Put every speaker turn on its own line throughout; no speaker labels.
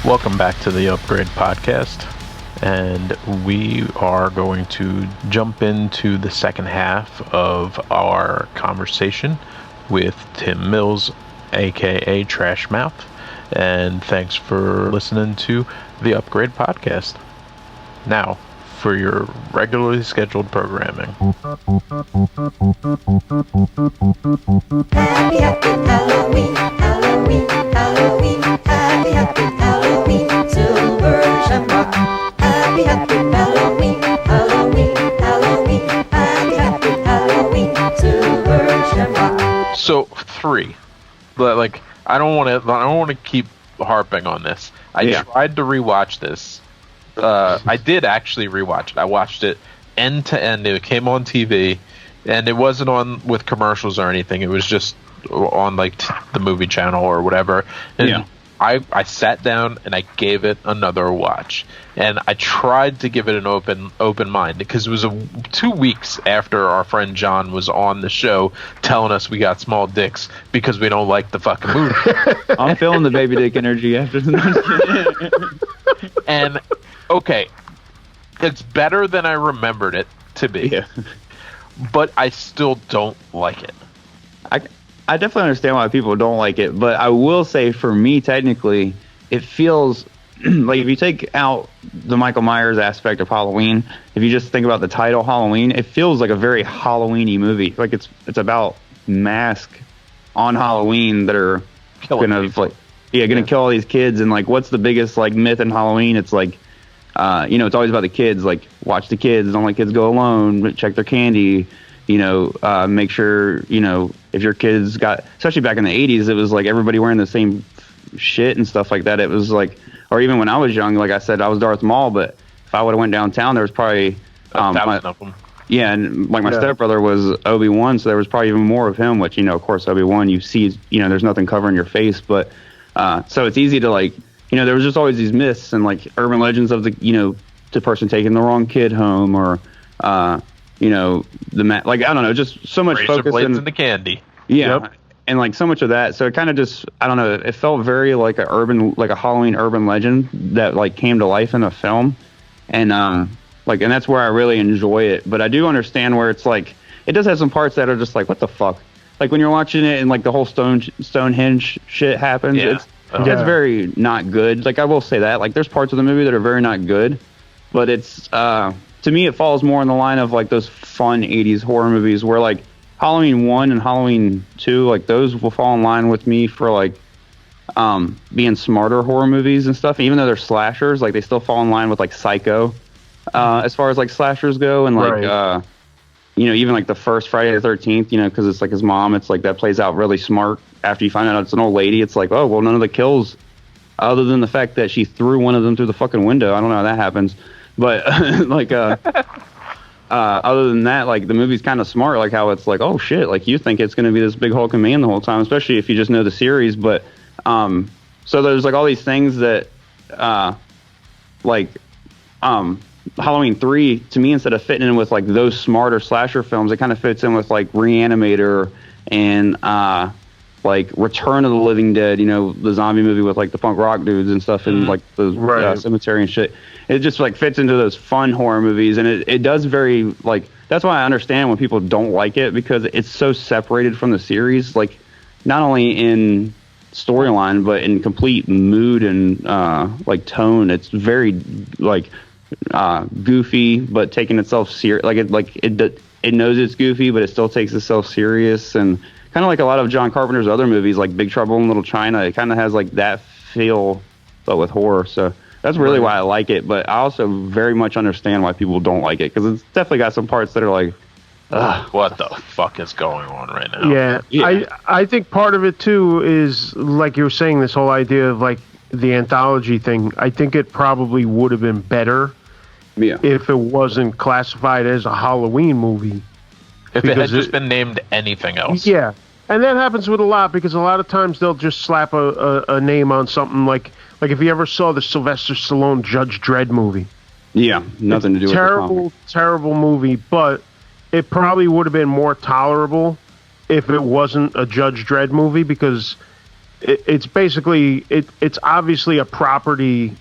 Welcome back to the Upgrade Podcast, and we are going to jump into the second half of our conversation with Tim Mills, aka Trashmouth, and thanks for listening to the Upgrade Podcast. Now, for your regularly scheduled programming.
Happy, happy Halloween, Halloween, Halloween, happy, happy Halloween, Silver Shamrock. Happy, happy Halloween, Halloween, Halloween, happy, happy Halloween, Silver Shamrock.
So 3, but I don't want to keep harping on this. I tried to rewatch this. I did actually rewatch it. I watched it end to end. It came on TV, and it wasn't on with commercials or anything. It was just on the movie channel or whatever. And I sat down and I gave it another watch, and I tried to give it an open mind because it was 2 weeks after our friend John was on the show telling us we got small dicks because we don't like the fucking movie.
I'm feeling the baby dick energy after the
And okay, it's better than I remembered it to be.
Yeah.
But I still don't like it.
I definitely understand why people don't like it, but I will say for me, technically, it feels like if you take out the Michael Myers aspect of Halloween, if you just think about the title Halloween, it feels like a very Halloween-y movie. Like it's about masks on Halloween that are gonna kill all these kids, and what's the biggest myth in Halloween? It's it's always about the kids. Watch the kids, don't let kids go alone, check their candy. Make sure, if your kids got, especially back in the 80s, it was everybody wearing the same shit and stuff like that. It was or even when I was young, like I said, I was Darth Maul, but if I would have went downtown, there was probably
1,000 of them.
Yeah, and my stepbrother was Obi-Wan, so there was probably even more of him, which, of course, Obi-Wan, you see, there's nothing covering your face, but, so it's easy to there was just always these myths and urban legends of the person taking the wrong kid home, or, I don't know, just so much
Razor
focus
blades in the candy.
Yeah.
Yep.
And so much of that. So it kind of just, I don't know, it felt very a Halloween urban legend that came to life in a film. And, and that's where I really enjoy it. But I do understand where it's it does have some parts that are just what the fuck? When you're watching it and the whole Stonehenge shit happens, it's very not good. I will say that. There's parts of the movie that are very not good. But it's, to me, it falls more in the line of those fun 80s horror movies where Halloween 1 and Halloween 2, those will fall in line with me for being smarter horror movies and stuff. Even though they're slashers, they still fall in line with Psycho as far as slashers go. And even the first Friday the 13th, because it's his mom, it's that plays out really smart after you find out it's an old lady. It's oh, well, none of the kills, other than the fact that she threw one of them through the fucking window. I don't know how that happens. But other than that, the movie's kind of smart, how it's oh shit, you think it's going to be this big hulking man the whole time, especially if you just know the series. But so there's all these things that Halloween 3 to me, instead of fitting in with those smarter slasher films, it kind of fits in with Reanimator and Return of the Living Dead, the zombie movie with the punk rock dudes and stuff in the cemetery and shit. It just fits into those fun horror movies, and it does very that's why I understand when people don't like it, because it's so separated from the series, not only in storyline but in complete mood and tone. It's very goofy but taking itself serious. It knows it's goofy, but it still takes itself serious, and kind of a lot of John Carpenter's other movies, Big Trouble in Little China. It kind of has that feel, but with horror. So that's really why I like it. But I also very much understand why people don't like it, because it's definitely got some parts that are
what the fuck is going on right now?
Yeah. I think part of it too is, like you were saying, this whole idea of the anthology thing. I think it probably would have been better if it wasn't classified as a Halloween movie.
If it had just been named anything else.
Yeah. And that happens with a lot, because a lot of times they'll just slap a name on something like if you ever saw the Sylvester Stallone Judge Dredd movie.
Yeah, nothing to do with it.
Terrible movie, but it probably would have been more tolerable if it wasn't a Judge Dredd movie, because it's basically it's obviously a property,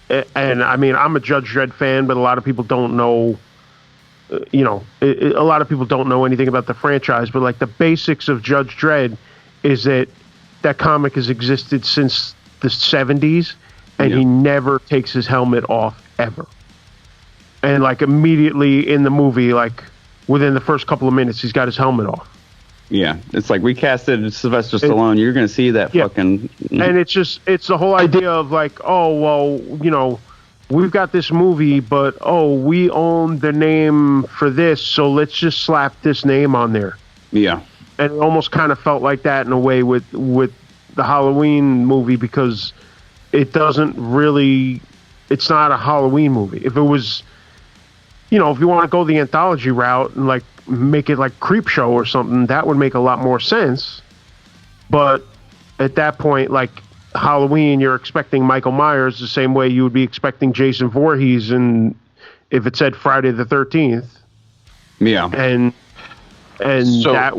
and I mean I'm a Judge Dredd fan, but a lot of people don't know. A lot of people don't know anything about the franchise, but like the basics of Judge Dredd is that comic has existed since the 70s, and he never takes his helmet off ever. And like immediately in the movie, like within the first couple of minutes, he's got his helmet off.
Yeah, it's like we casted Sylvester Stallone. You're going to see that fucking.
And it's the whole idea of like, oh well, we've got this movie, but we own the name for this, so let's just slap this name on there.
Yeah.
And it almost kind of felt like that in a way with the Halloween movie, because it doesn't really, it's not a Halloween movie. If it was, if you want to go the anthology route and like make it like Creepshow or something, that would make a lot more sense. But at that point, like Halloween, you're expecting Michael Myers the same way you would be expecting Jason Voorhees, and if it said Friday the 13th.
Yeah.
And so, that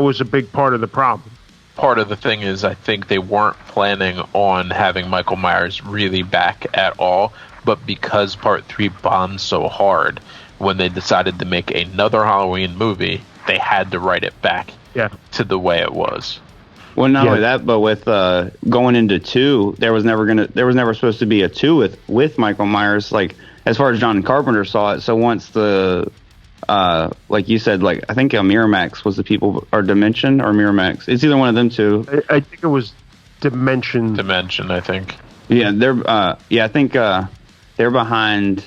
was a big part of the problem.
Part of the thing is I think they weren't planning on having Michael Myers really back at all, but because Part 3 bombed so hard, when they decided to make another Halloween movie, they had to write it back to the way it was.
Well, not only that, but with going into 2, there was never supposed to be a 2 with Michael Myers, like as far as John Carpenter saw it. So once the like you said, like I think Miramax was the people, or Dimension or Miramax. It's either one of them two.
I think it was Dimension.
Dimension, I think.
Yeah, I think they're behind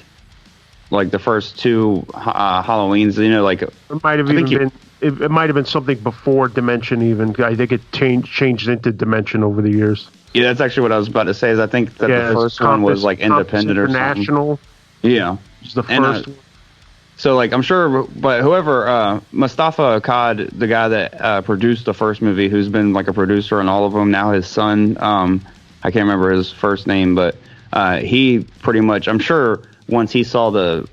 like the first 2 Halloweens. Like
it might have been. It might have been something before Dimension even. I think it changed into Dimension over the years.
Yeah, that's actually what I was about to say. Is I think that the first one was like independent or something.
International.
Yeah,
it's the first one.
So like I'm sure, but whoever Mustafa Akkad, the guy that produced the first movie, who's been like a producer on all of them, now his son, I can't remember his first name, but he pretty much, I'm sure once he saw the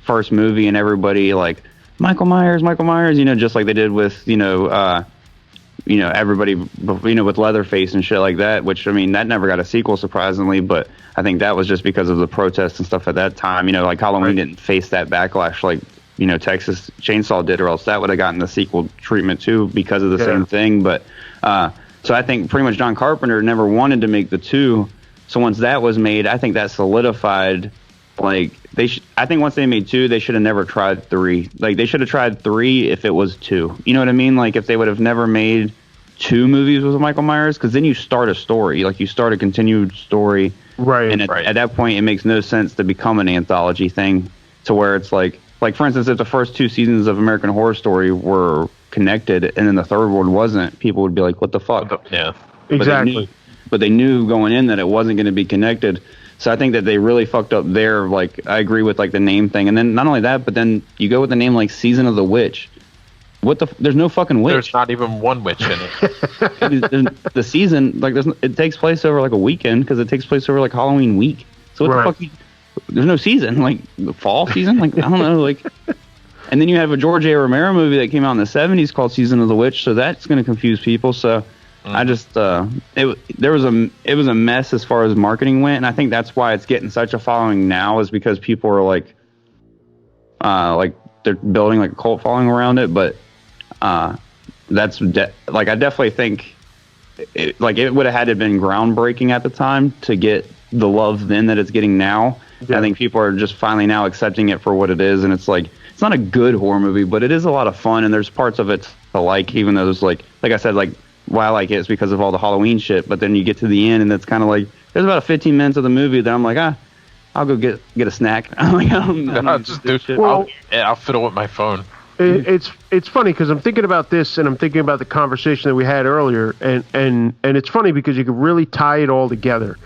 first movie and everybody like Michael Myers, just like they did with, everybody, with Leatherface and shit like that, which, I mean, that never got a sequel, surprisingly, but I think that was just because of the protests and stuff at that time. Like Halloween didn't face that backlash like, Texas Chainsaw did, or else that would have gotten the sequel treatment too because of the same thing. But so I think pretty much John Carpenter never wanted to make the 2. So once that was made, I think that solidified. Like I think once they made 2, they should have never tried 3. Like they should have tried 3 if it was 2. You know what I mean? Like if they would have never made 2 movies with Michael Myers, because then you start a story. Like you start a continued story,
right?
And at that point, it makes no sense to become an anthology thing, to where it's like for instance, if the first 2 seasons of American Horror Story were connected, and then the third one wasn't, people would be like, "What the fuck?"
Yeah,
exactly.
But they knew going in that it wasn't going to be connected. So I think that they really fucked up there. Like, I agree with, like, the name thing. And then not only that, but then you go with the name, like, Season of the Witch. There's no fucking witch.
There's not even one witch in
it. The season, like, it takes place over, like, a weekend, because it takes place over, like, Halloween week. So what the fuck? There's no season. Like, the fall season? Like, I don't know, like... And then you have a George A. Romero movie that came out in the 70s called Season of the Witch, so that's going to confuse people, so... I just it was a mess as far as marketing went, and I think that's why it's getting such a following now, is because people are like they're building like a cult following around it. But that's I definitely think it would have had to have been groundbreaking at the time to get the love then that it's getting now. Yeah. I think people are just finally now accepting it for what it is, and it's like it's not a good horror movie, but it is a lot of fun, and there's parts of it to like, even though there's like I said, like. Why I like it is because of all the Halloween shit, but then you get to the end and it's kind of like there's about 15 minutes of the movie that I'm like, I'll go get a snack. I'm like,
I'll just do shit. I'll fiddle with my phone.
It's funny because I'm thinking about this and I'm thinking about the conversation that we had earlier, and it's funny because you can really tie it all together,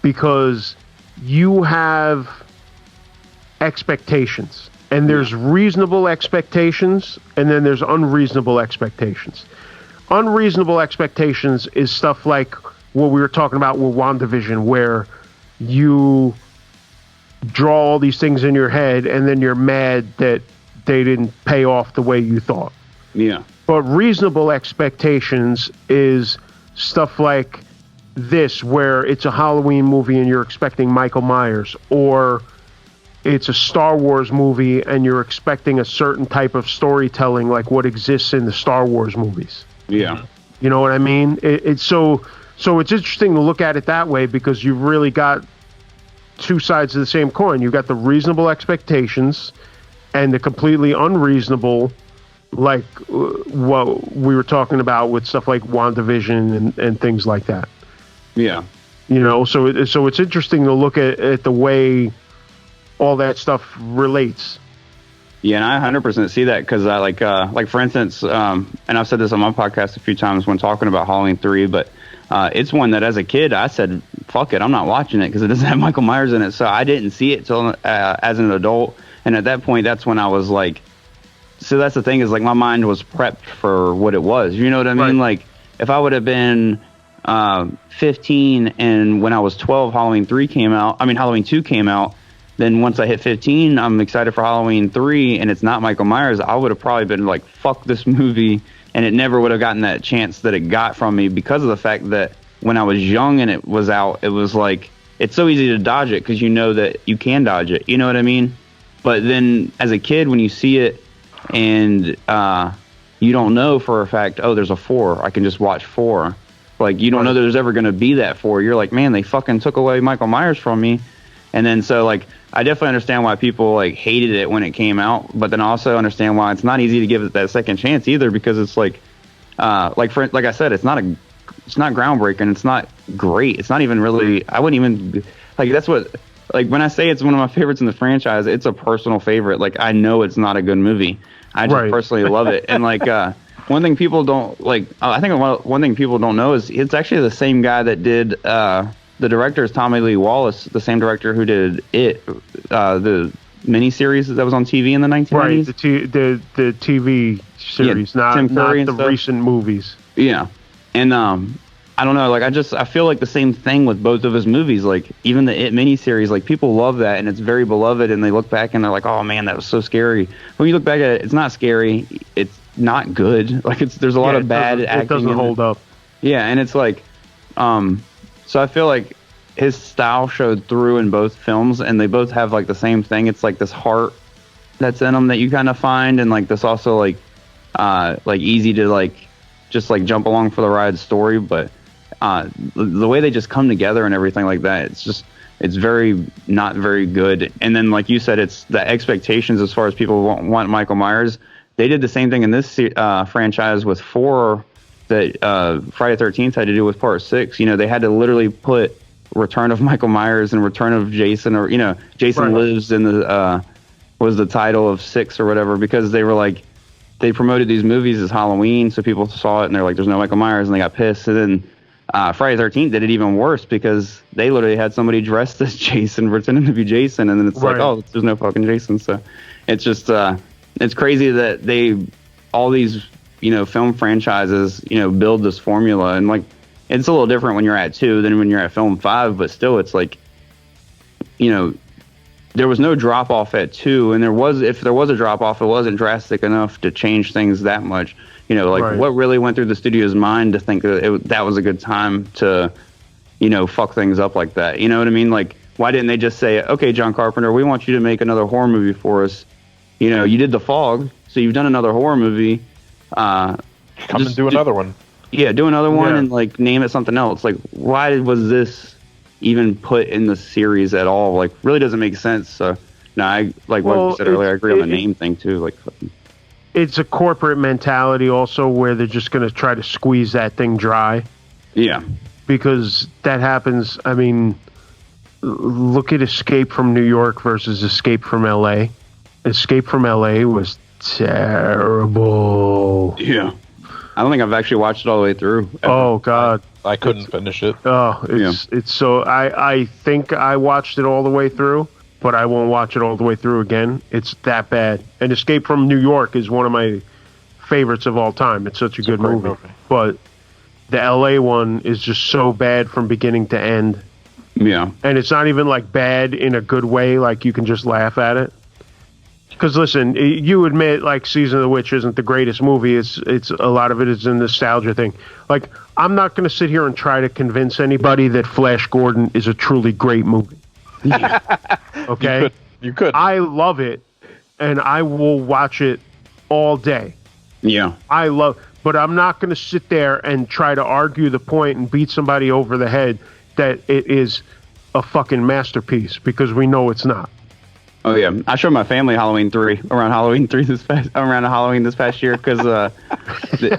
because you have expectations, and there's reasonable expectations, and then there's unreasonable expectations. Unreasonable expectations is stuff like what we were talking about with WandaVision, where you draw all these things in your head and then you're mad that they didn't pay off the way you thought.
Yeah.
But reasonable expectations is stuff like this, where it's a Halloween movie and you're expecting Michael Myers, or it's a Star Wars movie and you're expecting a certain type of storytelling like what exists in the Star Wars movies.
Yeah.
You know what I mean? It's so it's interesting to look at it that way, because you've really got two sides of the same coin. You've got the reasonable expectations and the completely unreasonable, like what we were talking about with stuff like WandaVision and things like that.
Yeah.
You know, so it's interesting to look at the way all that stuff relates.
Yeah, and I 100% see that, because I like for instance, and I've said this on my podcast a few times when talking about Halloween 3, but it's one that as a kid I said, fuck it, I'm not watching it because it doesn't have Michael Myers in it. So I didn't see it till as an adult, and at that point, that's when I was like, so that's the thing, is like my mind was prepped for what it was. You know what I mean?
Right.
Like if I would have been 15 and when I was 12, Halloween 2 came out. Then once I hit 15, I'm excited for Halloween 3, and it's not Michael Myers. I would have probably been like, fuck this movie, and it never would have gotten that chance that it got from me, because of the fact that when I was young and it was out, it was like, it's so easy to dodge it because you know that you can dodge it. You know what I mean? But then as a kid, when you see it and you don't know for a fact, oh, there's a 4, I can just watch 4. Like, you don't know that there's ever going to be that 4. You're like, man, they fucking took away Michael Myers from me. And then so, like, I definitely understand why people, like, hated it when it came out, but then also understand why it's not easy to give it that second chance either, because it's like I said, it's not groundbreaking, it's not great, it's not even really, I wouldn't even, like, that's what, like, when I say it's one of my favorites in the franchise, it's a personal favorite. Like, I know it's not a good movie, I just personally love it. And like, one thing people don't, like, I think one thing people don't know is it's actually the same guy that did, the director is Tommy Lee Wallace, the same director who did the miniseries that was on TV in the 1990s.
Right, the TV series, not the recent movies.
Yeah, and I don't know, like I feel like the same thing with both of his movies. Like even the It miniseries, like people love that and it's very beloved, and they look back and they're like, oh man, that was so scary. When you look back at it, it's not scary. It's not good. Like there's a lot of bad acting.
It doesn't hold up.
Yeah, and it's like, so I feel like his style showed through in both films, and they both have like the same thing. It's like this heart that's in them that you kind of find, and like this also like easy to like just like jump along for the ride story. But the way they just come together and everything like that, it's very not very good. And then like you said, it's the expectations as far as people want Michael Myers. They did the same thing in this franchise with 4. That Friday 13th had to do with part 6. You know, they had to literally put Return of Michael Myers and Return of Jason, or, you know, Jason Lives in the was the title of 6 or whatever, because they were like, they promoted these movies as Halloween, so people saw it and they're like, there's no Michael Myers, and they got pissed. And then Friday 13th did it even worse, because they literally had somebody dressed as Jason pretending to be Jason, and then it's like, oh, there's no fucking Jason. So it's just it's crazy that all these, you know, film franchises, you know, build this formula, and like it's a little different when you're at 2 than when you're at film 5, but still it's like, you know, there was no drop off at 2, and if there was a drop off, it wasn't drastic enough to change things that much. You know, like what really went through the studio's mind to think that that was a good time to, you know, fuck things up like that. You know what I mean? Like, why didn't they just say, okay, John Carpenter, we want you to make another horror movie for us. You know, you did The Fog, so you've done another horror movie.
Come and do another one.
Yeah, do another one and like name it something else. Like, why was this even put in the series at all? Like, really doesn't make sense. So, no, I like what you said earlier. I agree on the name thing too. Like,
it's a corporate mentality also, where they're just going to try to squeeze that thing dry.
Yeah,
because that happens. I mean, look at Escape from New York versus Escape from L.A. Escape from L.A. was terrible.
Yeah. I don't think I've actually watched it all the way through.
Oh God,
I couldn't finish it.
Oh, it's so I think I watched it all the way through, but I won't watch it all the way through again. It's that bad. And Escape from New York is one of my favorites of all time. It's such a good movie. But the LA one is just so bad from beginning to end.
Yeah.
And it's not even like bad in a good way, like you can just laugh at it. Because listen, you admit like Season of the Witch isn't the greatest movie. It's a lot of it is a nostalgia thing. Like I'm not going to sit here and try to convince anybody that Flash Gordon is a truly great movie. Okay,
you could.
I love it, and I will watch it all day.
Yeah,
but I'm not going to sit there and try to argue the point and beat somebody over the head that it is a fucking masterpiece because we know it's not.
Oh yeah, I showed my family Halloween 3 around Halloween this past year because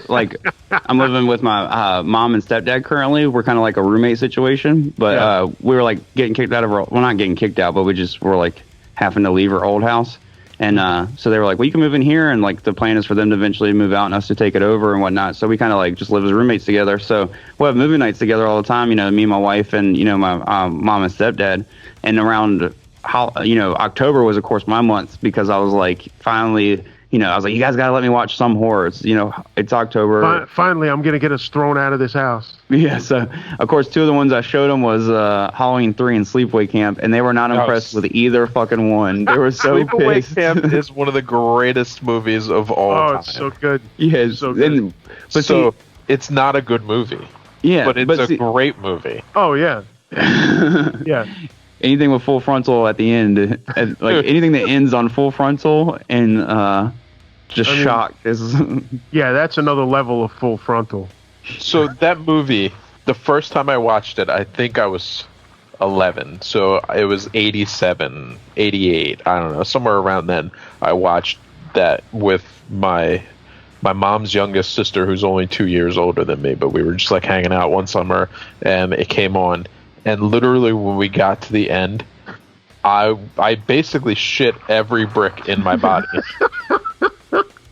like I'm living with my mom and stepdad currently. We're kind of like a roommate situation, but we were like getting kicked out of not getting kicked out, but we just were like having to leave our old house. And so they were like, well, you can move in here, and like the plan is for them to eventually move out and us to take it over and whatnot. So we kind of like just live as roommates together. So we'll have movie nights together all the time. You know, me and my wife and my mom and stepdad. And around October was of course my month because I was like finally. I was like, you guys got to let me watch some horror. It's October.
Finally, I'm going to get us thrown out of this house.
Yeah, so, of course, two of the ones I showed them was Halloween 3 and Sleepaway Camp, and they were not impressed with either fucking one. They were so
Sleepaway
pissed.
Camp is one of the greatest movies of all time.
Oh, it's so good.
Yeah, it's
so good.
It's not a good movie.
Yeah,
but it's a great movie.
Oh, yeah. Yeah.
Anything with full frontal at the end, like anything that ends on full frontal and shock is.
Yeah, that's another level of full frontal.
So that movie, the first time I watched it, I think I was 11. So it was 87, 88. I don't know, somewhere around then. I watched that with my mom's youngest sister, who's only 2 years older than me. But we were just like hanging out one summer, and it came on. And literally, when we got to the end, I basically shit every brick in my body.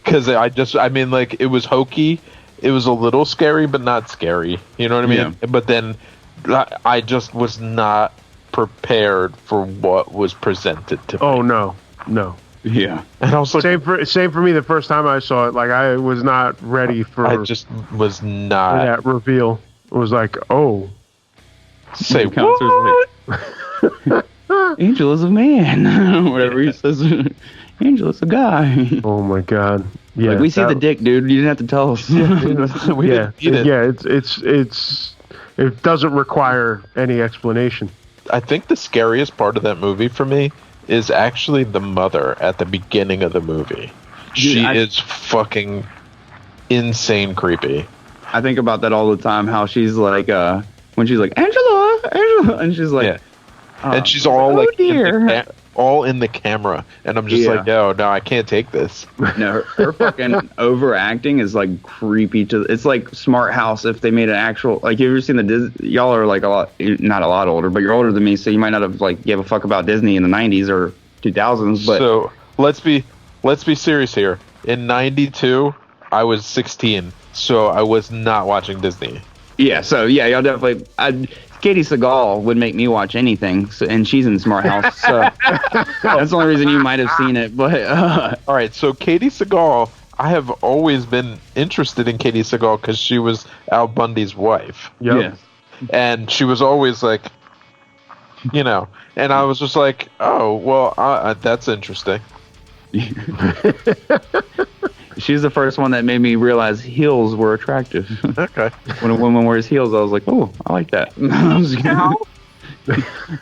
Because it was hokey. It was a little scary, but not scary. You know what I mean? Yeah. But then I just was not prepared for what was presented to me.
Oh, no.
Yeah.
And I was like,
same for me the first time I saw it. Like, I was not ready for
I just was not.
For that reveal. It was like, oh.
Say what?
Angel is a man. Whatever he says. Angel is a guy.
Oh my god! Yeah,
like we see the dick, dude. You didn't have to tell us.
It doesn't require any explanation.
I think the scariest part of that movie for me is actually the mother at the beginning of the movie. She is fucking insane creepy.
I think about that all the time. How she's like, when she's like Angela, and she's like,
and she's all like, all in the camera, and I'm just like, no, I can't take this.
No, her fucking overacting is like creepy. It's like Smart House if they made an actual, like, you ever seen the Disney? Y'all are like not a lot older, but you're older than me, so you might not have like gave a fuck about Disney in the 90s or 2000s. But
so let's be serious here. In '92, I was 16, so I was not watching Disney.
Yeah, so yeah, y'all definitely. Katie Seagal would make me watch anything, and she's in Smart House, so that's the only reason you might have seen it. But
all right, so Katie Seagal, I have always been interested in Katie Seagal because she was Al Bundy's wife.
Yep. Yeah,
and she was always like, and I was just like, oh, well, that's interesting.
She's the first one that made me realize heels were attractive.
Okay.
When a woman wears heels, I was like, oh, I like that.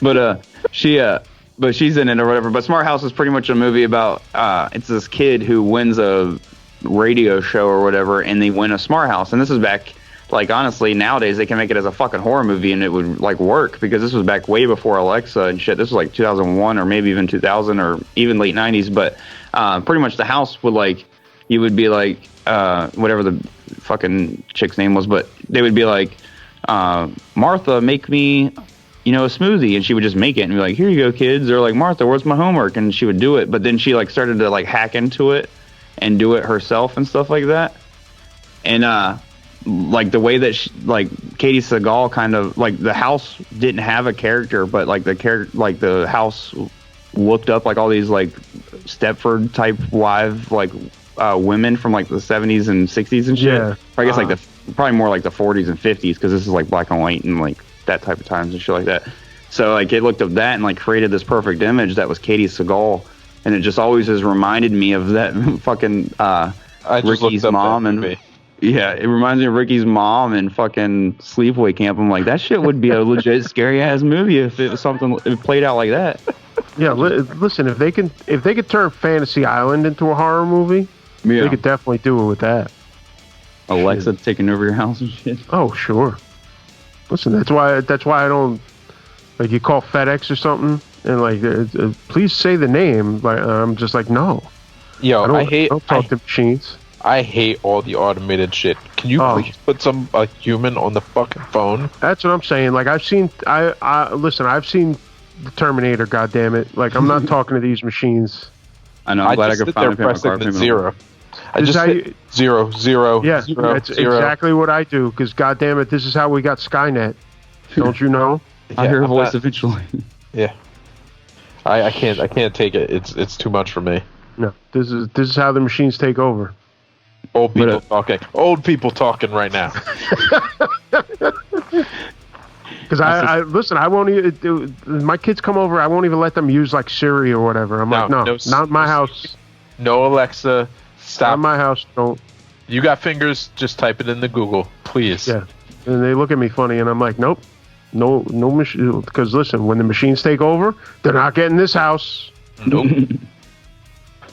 But she's in it or whatever. But Smart House is pretty much a movie about it's this kid who wins a radio show or whatever, and they win a Smart House. And this is back, like, honestly, nowadays they can make it as a fucking horror movie and it would like work because this was back way before Alexa and shit. This was like 2001 or maybe even 2000 or even late 90s. But pretty much the house would like. You would be like, whatever the fucking chick's name was, but they would be like, Martha, make me, a smoothie. And she would just make it and be like, here you go, kids. Or like, Martha, where's my homework? And she would do it. But then she like started to like hack into it and do it herself and stuff like that. And like the way that Katie Seagal kind of like the house didn't have a character, but like the house looked up like all these like Stepford type wife like women from like the 70s and 60s and shit. Yeah. Or I guess like probably more like the 40s and 50s because this is like black and white and like that type of times and shit like that. So like it looked up that and like created this perfect image that was Katie Seagal and it just always has reminded me of that fucking Ricky's mom and. Yeah, it reminds me of Ricky's mom and fucking Sleepaway Camp. I'm like, that shit would be a legit scary ass movie if it was something if it played out like that.
Yeah, listen, if they could turn Fantasy Island into a horror movie, they could definitely do it with that.
Alexa taking over your house and shit.
Oh, sure. Listen, that's why I don't like you call FedEx or something and like please say the name. Like I'm just like no.
Yo, I don't
talk to machines.
I hate all the automated shit. Can you please put a human on the fucking phone?
That's what I'm saying. Like I've seen I've seen the Terminator, goddammit. Like I'm not talking to these machines.
I know, I'm glad I could finally pay my car payment.
Zero. I just hit 0, 0.
Yeah,
zero,
that's
0.
exactly what I do, because goddammit, this is how we got Skynet. Don't you know?
I hear a voice eventually.
Yeah. I can't take it. It's too much for me.
No. This is how the machines take over.
Old people talking. Old people talking right now.
Because I listen. I won't even. My kids come over. I won't even let them use like Siri or whatever. I'm like, no, not my house.
No Alexa. Stop.
Not my house. Don't.
You got fingers? Just type it into Google, please.
Yeah. And they look at me funny, and I'm like, nope, no machine. Because listen, when the machines take over, they're not getting this house.
Nope.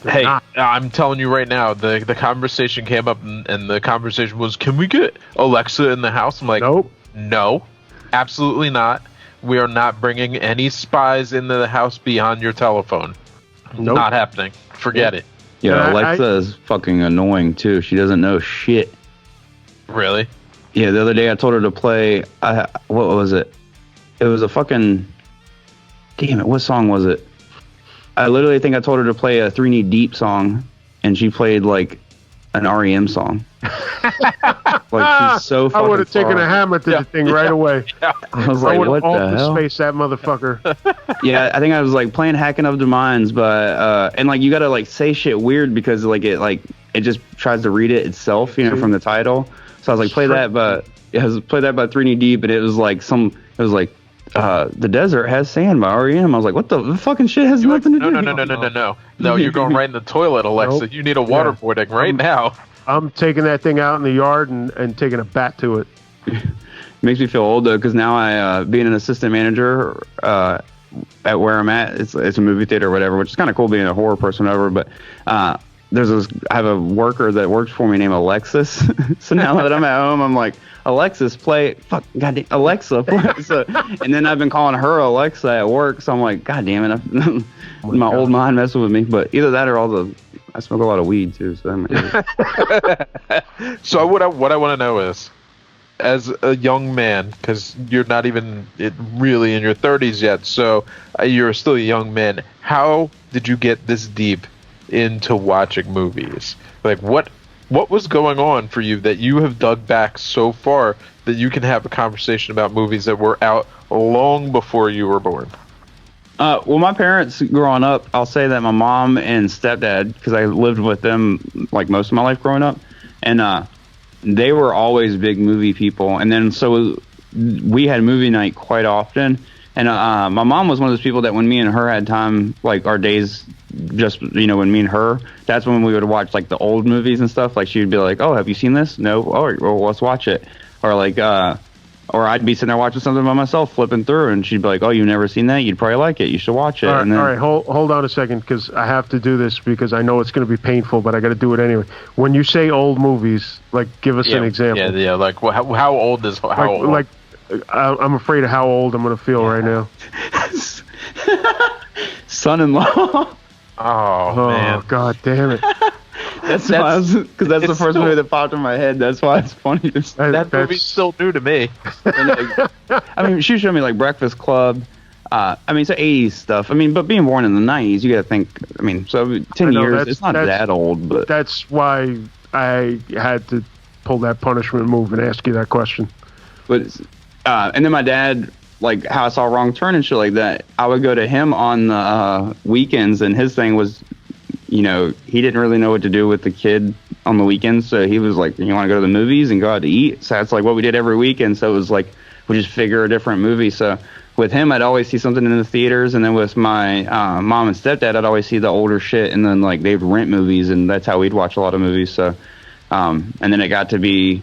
Hey, I'm telling you right now, the conversation came up, and the conversation was, can we get Alexa in the house? I'm like,
nope.
No, absolutely not. We are not bringing any spies into the house beyond your telephone. Nope. Not happening. Forget it.
Yeah, Alexa is fucking annoying, too. She doesn't know shit.
Really?
Yeah, the other day I told her to play, what was it? It was a fucking, damn it, what song was it? I literally think I told her to play a 3 Knee Deep song, and she played like an REM song. Like she's so fucking
I would have taken a hammer to the thing right away.
Yeah. I was like, what the hell?
Space that motherfucker.
Yeah, I think I was like playing Hacking of the Minds, but and like you gotta like say shit weird because like it just tries to read it itself, you know, from the title. So I was like, play that, but play that by 3 Knee Deep, and it was like the desert has sand by REM. I was like, what the fucking shit has nothing to do?
No, you're going right in the toilet, Alexa. Nope. You need a waterboarding right now. I'm
taking that thing out in the yard and taking a bat to it.
Makes me feel old though, because now I being an assistant manager at where I'm at, it's a movie theater or whatever, which is kind of cool being a horror person over, but I have a worker that works for me named Alexis. So now that I'm at home, I'm like, Alexis, play, goddamn, Alexa, play. So, and then I've been calling her Alexa at work, so I'm like, god damn it, my old mind messing with me. But either that or I smoke a lot of weed too. So,
so what I want to know is, as a young man, because you're not even really in your 30s yet, so you're still a young man, how did you get this deep into watching movies? Like what was going on for you that you have dug back so far that you can have a conversation about movies that were out long before you were born?
Well, my parents growing up, I'll say that my mom and stepdad, because I lived with them like most of my life growing up, and they were always big movie people. And then so we had movie night quite often. And my mom was one of those people that when me and her had time, like our days, just, you know, when me and her, that's when we would watch like the old movies and stuff. Like she would be like, oh, have you seen this? No. All right, well, let's watch it. Or like, or I'd be sitting there watching something by myself, flipping through, and she'd be like, oh, you've never seen that? You'd probably like it. You should watch it.
All right,
and then,
all right. Hold on a second, because I have to do this because I know it's going to be painful, but I got to do it anyway. When you say old movies, like, give us an example.
Yeah. Like, how old is old?
Like, I'm afraid of how old I'm going to feel right now.
Son-in-law.
Oh, man.
God damn it.
That's because that's the first movie that popped in my head. That's why it's funny.
That movie's still new to me.
I mean, she showed me like Breakfast Club. I mean, it's 80s stuff. I mean, but being born in the 90s, you got to think. I mean, so 10 years, it's not that old. But
that's why I had to pull that punishment move and ask you that question.
But and then my dad, like how I saw Wrong Turn and shit like that, I would go to him on the weekends, and his thing was, you know, he didn't really know what to do with the kid on the weekends, so he was like, you want to go to the movies and go out to eat? So that's like what we did every weekend. So it was like we just figure a different movie. So with him, I'd always see something in the theaters, and then with my mom and stepdad, I'd always see the older shit, and then like they'd rent movies, and that's how we'd watch a lot of movies. So, and then it got to be,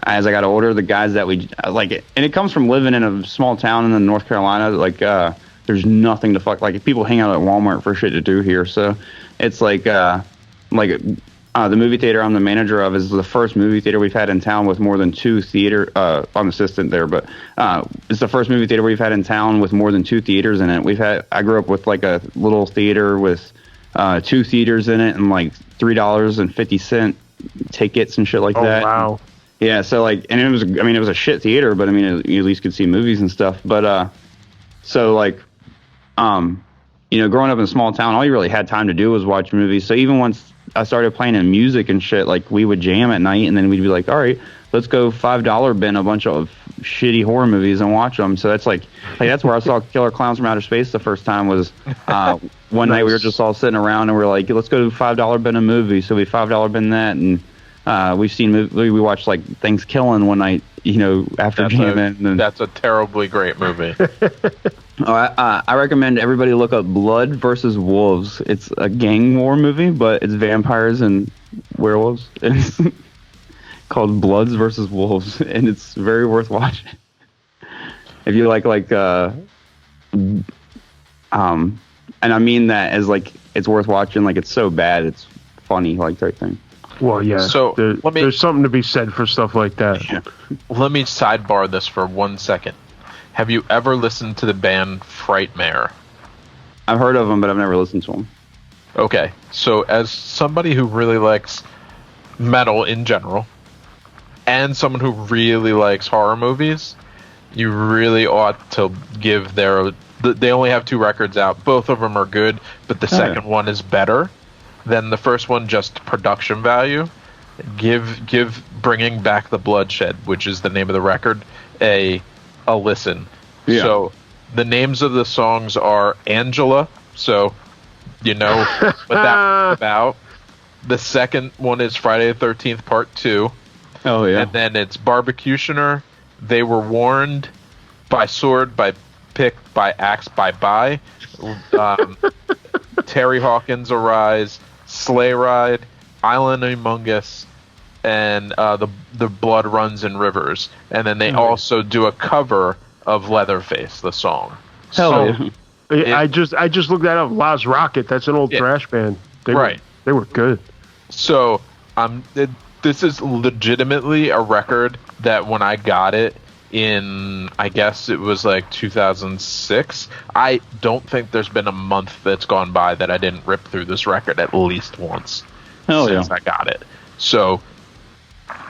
as I got older, the guys that we like, and it comes from living in a small town in North Carolina. Like, there's nothing to fuck. Like, people hang out at Walmart for shit to do here. So, it's like the movie theater I'm the manager of is the first movie theater we've had in town with more than two theater. I'm assistant there, but it's the first movie theater we've had in town with more than two theaters in it. I grew up with like a little theater with 2 theaters in it and like $3.50 tickets and shit like that.
Oh wow.
Yeah, so like, and it was a shit theater, but I mean, you at least could see movies and stuff. But so like, growing up in a small town, all you really had time to do was watch movies. So even once I started playing in music and shit, like we would jam at night, and then we'd be like, all right, let's go $5 bin a bunch of shitty horror movies and watch them. So that's like that's where I saw Killer Clowns from Outer Space the first time. Was one night we were just all sitting around and we're like, let's go to $5 bin a movie. So we $5 bin that, and we watched like Thanksgiving one night, after jamming.
That's a terribly great movie.
I recommend everybody look up Blood versus Wolves. It's a gang war movie, but it's vampires and werewolves. It's called Bloods versus Wolves, and it's very worth watching. If you like, and I mean that as like it's worth watching. Like it's so bad, it's funny, like type thing.
Well, yeah.
So
there's something to be said for stuff like that.
Yeah.
Let me sidebar this for 1 second. Have you ever listened to the band Frightmare?
I've heard of them, but I've never listened to them.
Okay, so as somebody who really likes metal in general, and someone who really likes horror movies, you really ought to give they only have 2 records out. Both of them are good, but the second one is better than the first one, just production value. Give Bringing Back the Bloodshed, which is the name of the record, a listen. Yeah. So the names of the songs are Angela, so you know what that's about. The second one is Friday the 13th Part 2.
Oh yeah.
And then it's Barbecutioner, They Were Warned, By Sword, By Pick, By Axe, By Terry Hawkins Arise, Sleigh Ride, Island Among Us, and the Blood Runs in Rivers. And then they also do a cover of Leatherface, the song.
Hell
yeah. I just looked that up. Las Rocket. That's an old thrash band. They were good.
So this is legitimately a record that when I got it in, I guess it was like 2006, I don't think there's been a month that's gone by that I didn't rip through this record at least once since I got it. So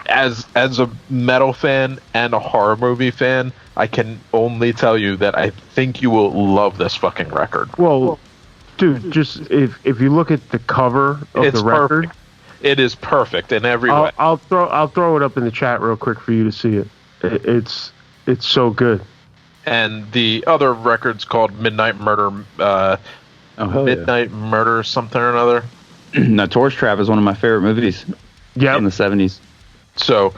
as a metal fan and a horror movie fan, I can only tell you that I think you will love this fucking record.
Well, dude, just if you look at the cover of the record,
perfect. It is perfect in every way.
I'll throw it up in the chat real quick for you to see it. It's so good.
And the other record's called Midnight Murder. Midnight Murder something or another.
Now, Tourist Trap is one of my favorite movies.
Yeah,
in the 70s.
So,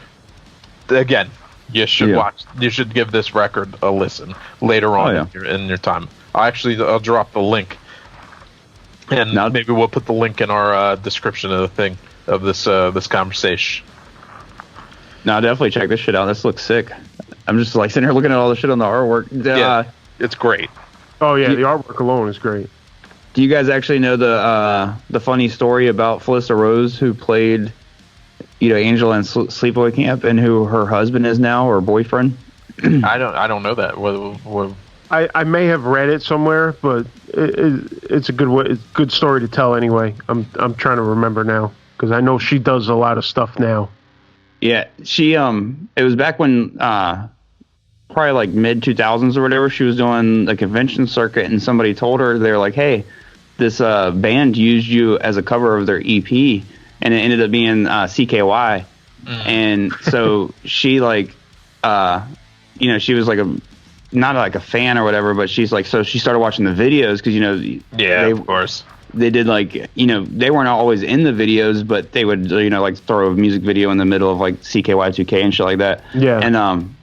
again, you should watch. You should give this record a listen later on in your time. I'll drop the link, and maybe we'll put the link in our description of the thing of this conversation.
No, definitely check this shit out. This looks sick. I'm just like sitting here looking at all the shit on the artwork.
Yeah, it's great.
Oh yeah, the artwork alone is great.
Do you guys actually know the funny story about Felissa Rose, who played, Angela in Sleepaway Camp, and who her husband is now, or boyfriend?
I don't know that. What?
I may have read it somewhere, but it's a good story to tell anyway. I'm trying to remember now because I know she does a lot of stuff now.
Yeah, she it was back when probably like mid 2000s or whatever. She was doing a convention circuit, and somebody told her, they're like, "Hey, this band used you as a cover of their EP," and it ended up being CKY. And so she she was like not like a fan or whatever, but she's like, so she started watching the videos because
of course.
They did they weren't always in the videos, but they would like throw a music video in the middle of like CKY2K and shit like that.
Yeah.
And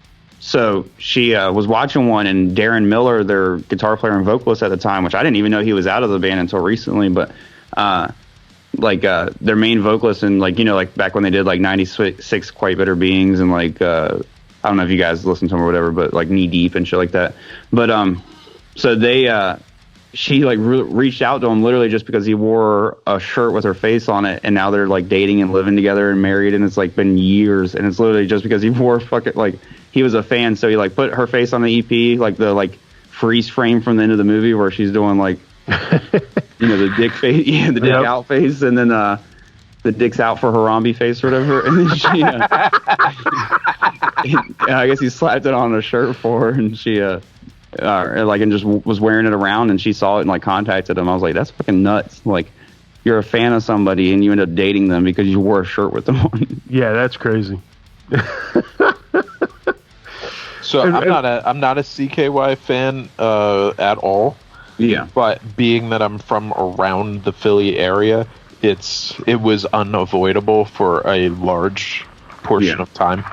So she was watching one, and Darren Miller, their guitar player and vocalist at the time, which I didn't even know he was out of the band until recently, but their main vocalist, and like back when they did like 96 Quite Bitter Beings, and like I don't know if you guys listen to them or whatever, but like Knee Deep and shit like that. But so they she like reached out to him literally just because he wore a shirt with her face on it, and now they're like dating and living together and married, and it's like been years, and it's literally just because he wore fucking like he was a fan, so he like put her face on the EP, like the like freeze frame from the end of the movie where she's doing like the dick face, the dick out face, and then the dick's out for Harambe face or whatever, and then she I guess he slapped it on her shirt for her, and she and just was wearing it around, and she saw it and like contacted him. I was like, that's fucking nuts. Like, you're a fan of somebody and you end up dating them because you wore a shirt with them on.
Yeah, that's crazy.
So I'm not a CKY fan at all.
Yeah.
But being that I'm from around the Philly area, it was unavoidable for a large portion of time.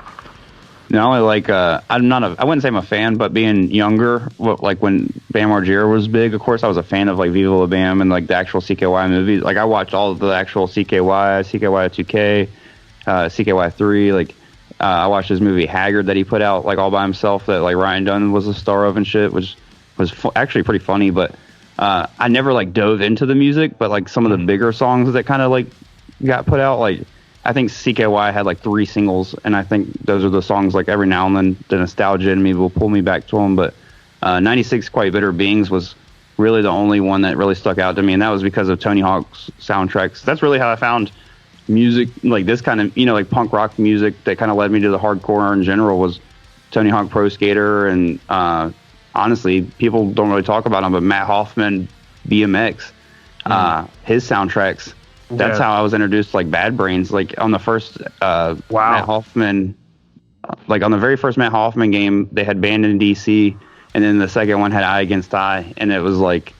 Not only like I wouldn't say I'm a fan, but being younger, like when Bam Margera was big, of course I was a fan of like Viva La Bam and like the actual CKY movies. Like I watched all of the actual CKY 2K, CKY 3. Like I watched his movie Haggard that he put out like all by himself that like Ryan Dunn was the star of and shit, which was actually pretty funny. But I never like dove into the music, but like some of the bigger songs that kind of like got put out, like I think CKY had like 3 singles, and I think those are the songs like every now and then the nostalgia in me will pull me back to them. But 96 Quite Bitter Beings was really the only one that really stuck out to me, and that was because of Tony Hawk's soundtracks. That's really how I found music, like this kind of, like punk rock music that kind of led me to the hardcore in general, was Tony Hawk Pro Skater, and honestly, people don't really talk about him, but Matt Hoffman, BMX, his soundtracks. That's how I was introduced to like Bad Brains. Like on the first Matt Hoffman, like on the very first Matt Hoffman game, they had Band in DC, and then the second one had Eye Against Eye, and it was like,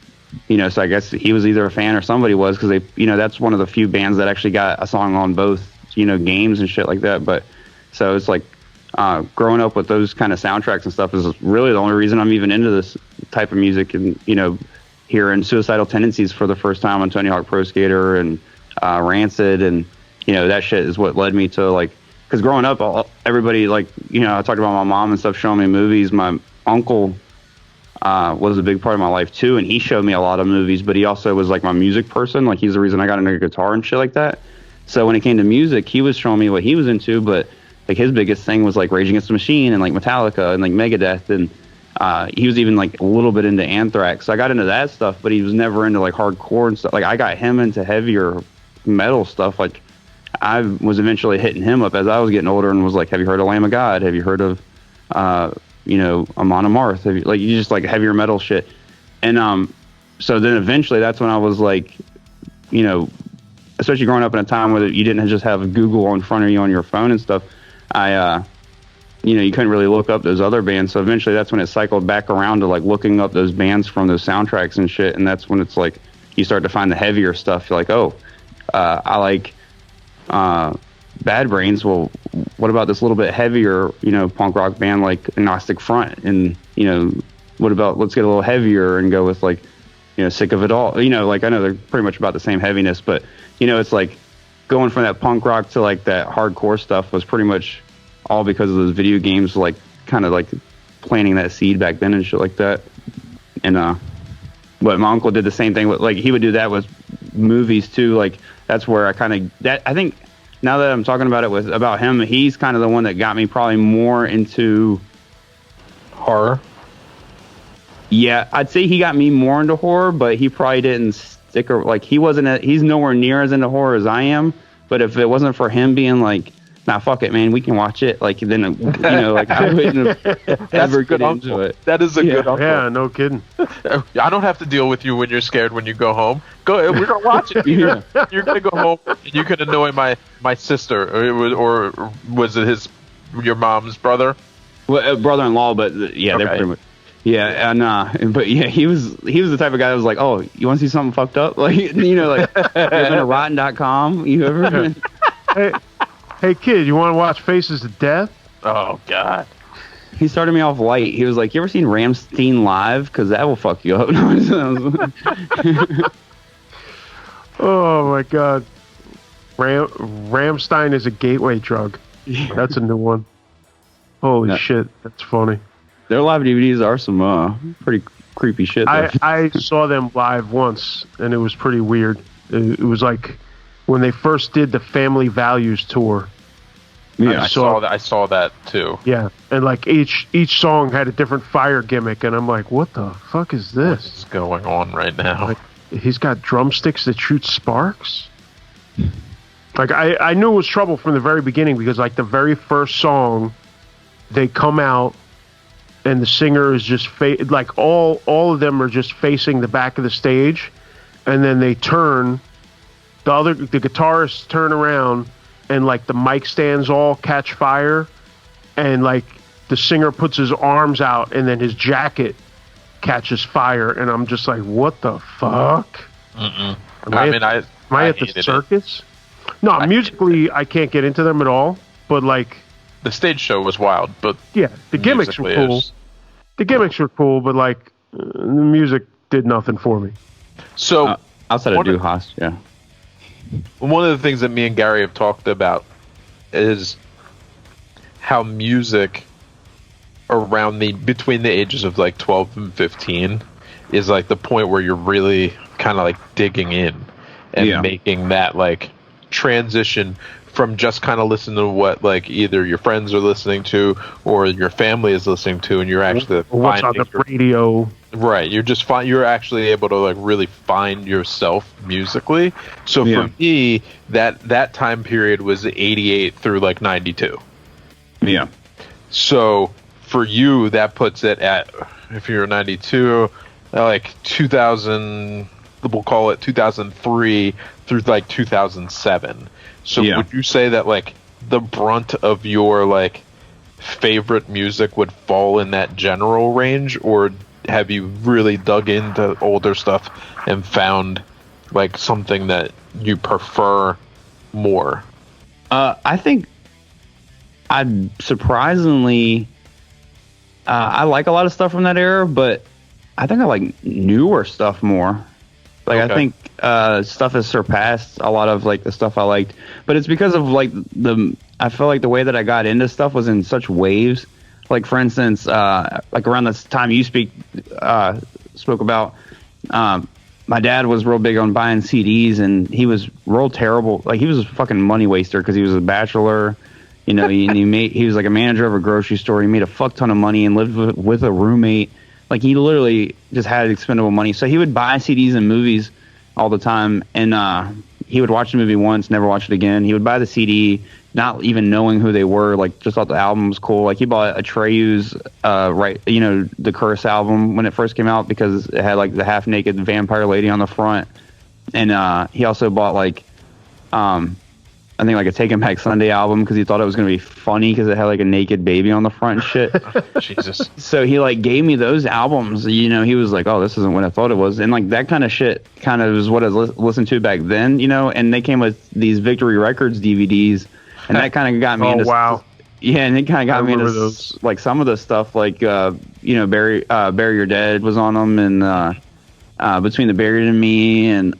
so I guess he was either a fan or somebody was, because they, that's one of the few bands that actually got a song on both, games and shit like that. But so it's like growing up with those kind of soundtracks and stuff is really the only reason I'm even into this type of music, and hearing Suicidal Tendencies for the first time on Tony Hawk Pro Skater and Rancid, and that shit is what led me to like, because growing up everybody like I talked about my mom and stuff showing me movies. My uncle was a big part of my life too, and he showed me a lot of movies, but he also was like my music person. Like he's the reason I got into guitar and shit like that. So when it came to music, he was showing me what he was into, but like his biggest thing was like Rage Against the Machine and like Metallica and like Megadeth, and he was even like a little bit into Anthrax. So I got into that stuff, but he was never into like hardcore and stuff. Like I got him into heavier metal stuff. Like I was eventually hitting him up as I was getting older and was like, have you heard of Lamb of God? Have you heard of Amon Amarth? Have you, like, you just like heavier metal shit? And so then eventually that's when I was like, especially growing up in a time where you didn't just have Google in front of you on your phone and stuff, you couldn't really look up those other bands. So eventually that's when it cycled back around to like looking up those bands from those soundtracks and shit. And that's when it's like you start to find the heavier stuff. You're like, oh, I like Bad Brains. Well, what about this little bit heavier, punk rock band like Agnostic Front? And, what about, let's get a little heavier and go with like, Sick of It All. Like I know they're pretty much about the same heaviness, but, it's like going from that punk rock to like that hardcore stuff was pretty much all because of those video games, like kind of like planting that seed back then and shit like that. And but my uncle did the same thing with, like, he would do that with movies too. Like that's where I think now that I'm talking about it about him, he's kind of the one that got me probably more into
horror.
Yeah, I'd say he got me more into horror, but he probably didn't stick, or like he's nowhere near as into horror as I am. But if it wasn't for him being like, nah, fuck it, man, we can watch it, like, then like I wouldn't have ever get into it.
That is a good uncle.
Yeah, no kidding.
I don't have to deal with you when you're scared when you go home. We're gonna watch it. You're gonna go home and you can annoy my sister, or was it your mom's brother?
Well, brother-in-law, but yeah, okay. They're pretty much. Yeah, and but yeah, he was the type of guy that was like, oh, you want to see something fucked up? Like, like, you ever been to Rotten.com? You ever been?
Hey, kid, you want to watch Faces of Death?
Oh, God.
He started me off light. He was like, "You ever seen Rammstein live? Because that will fuck you up."
Oh my god, Rammstein is a gateway drug. That's a new one. Holy shit, that's funny.
Their live DVDs are some pretty creepy shit.
I saw them live once, and it was pretty weird. It was like when they first did the Family Values tour.
Yeah, I saw that too.
Yeah, and like each song had a different fire gimmick, and I'm like, what the fuck is this?
What's going on right now?
Like, he's got drumsticks that shoot sparks. Like I knew it was trouble from the very beginning because like the very first song, they come out, and the singer is just like all of them are just facing the back of the stage, and then they turn. The guitarists turn around. And like the mic stands all catch fire, and like the singer puts his arms out, and then his jacket catches fire, and I'm just like, what the fuck?
Am
I at the circus? No, musically I can't get into them at all. But like
the stage show was wild, but
yeah, the gimmicks were cool. The gimmicks were cool, but like the music did nothing for me.
So
outside of Du Hast, yeah.
One of the things that me and Gary have talked about is how music around between the ages of like 12 and 15 is like the point where you're really kind of like digging in and making that like transition from just kind of listening to what like either your friends are listening to or your family is listening to, and you're actually
what's on the radio.
Right, you're actually able to like really find yourself musically. So for me, that time period was 88 through like 92.
Yeah.
So for you, that puts it at, if you're 92, like 2000, we'll call it 2003 through like 2007. So would you say that like the brunt of your like favorite music would fall in that general range, or have you really dug into older stuff and found like something that you prefer more?
I think I surprisingly I like a lot of stuff from that era, but I think I like newer stuff more. Like I think stuff has surpassed a lot of like the stuff I liked, but it's because of like I feel like the way that I got into stuff was in such waves. Like for instance, like around this time you spoke about, my dad was real big on buying CDs, and he was real terrible. Like he was a fucking money waster because he was a bachelor. You know, he was like a manager of a grocery store. He made a fuck ton of money and lived with a roommate. Like he literally just had expendable money. So he would buy CDs and movies all the time, and he would watch the movie once, never watch it again. He would buy the CD, not even knowing who they were, like just thought the album was cool. Like he bought Atreyu's, the Curse album when it first came out because it had like the half naked vampire lady on the front, and he also bought like, I think like a Taking Back Sunday album because he thought it was gonna be funny because it had like a naked baby on the front and shit.
Jesus.
So he like gave me those albums. You know, he was like, "Oh, this isn't what I thought it was," and like that kind of shit kind of was what I listened to back then. You know, and they came with these Victory Records DVDs. And that kind of got me into...
wow.
Yeah, and it kind of got me into
those.
Like some of the stuff, like, Bury Your Dead was on them, and Between the Buried and Me, and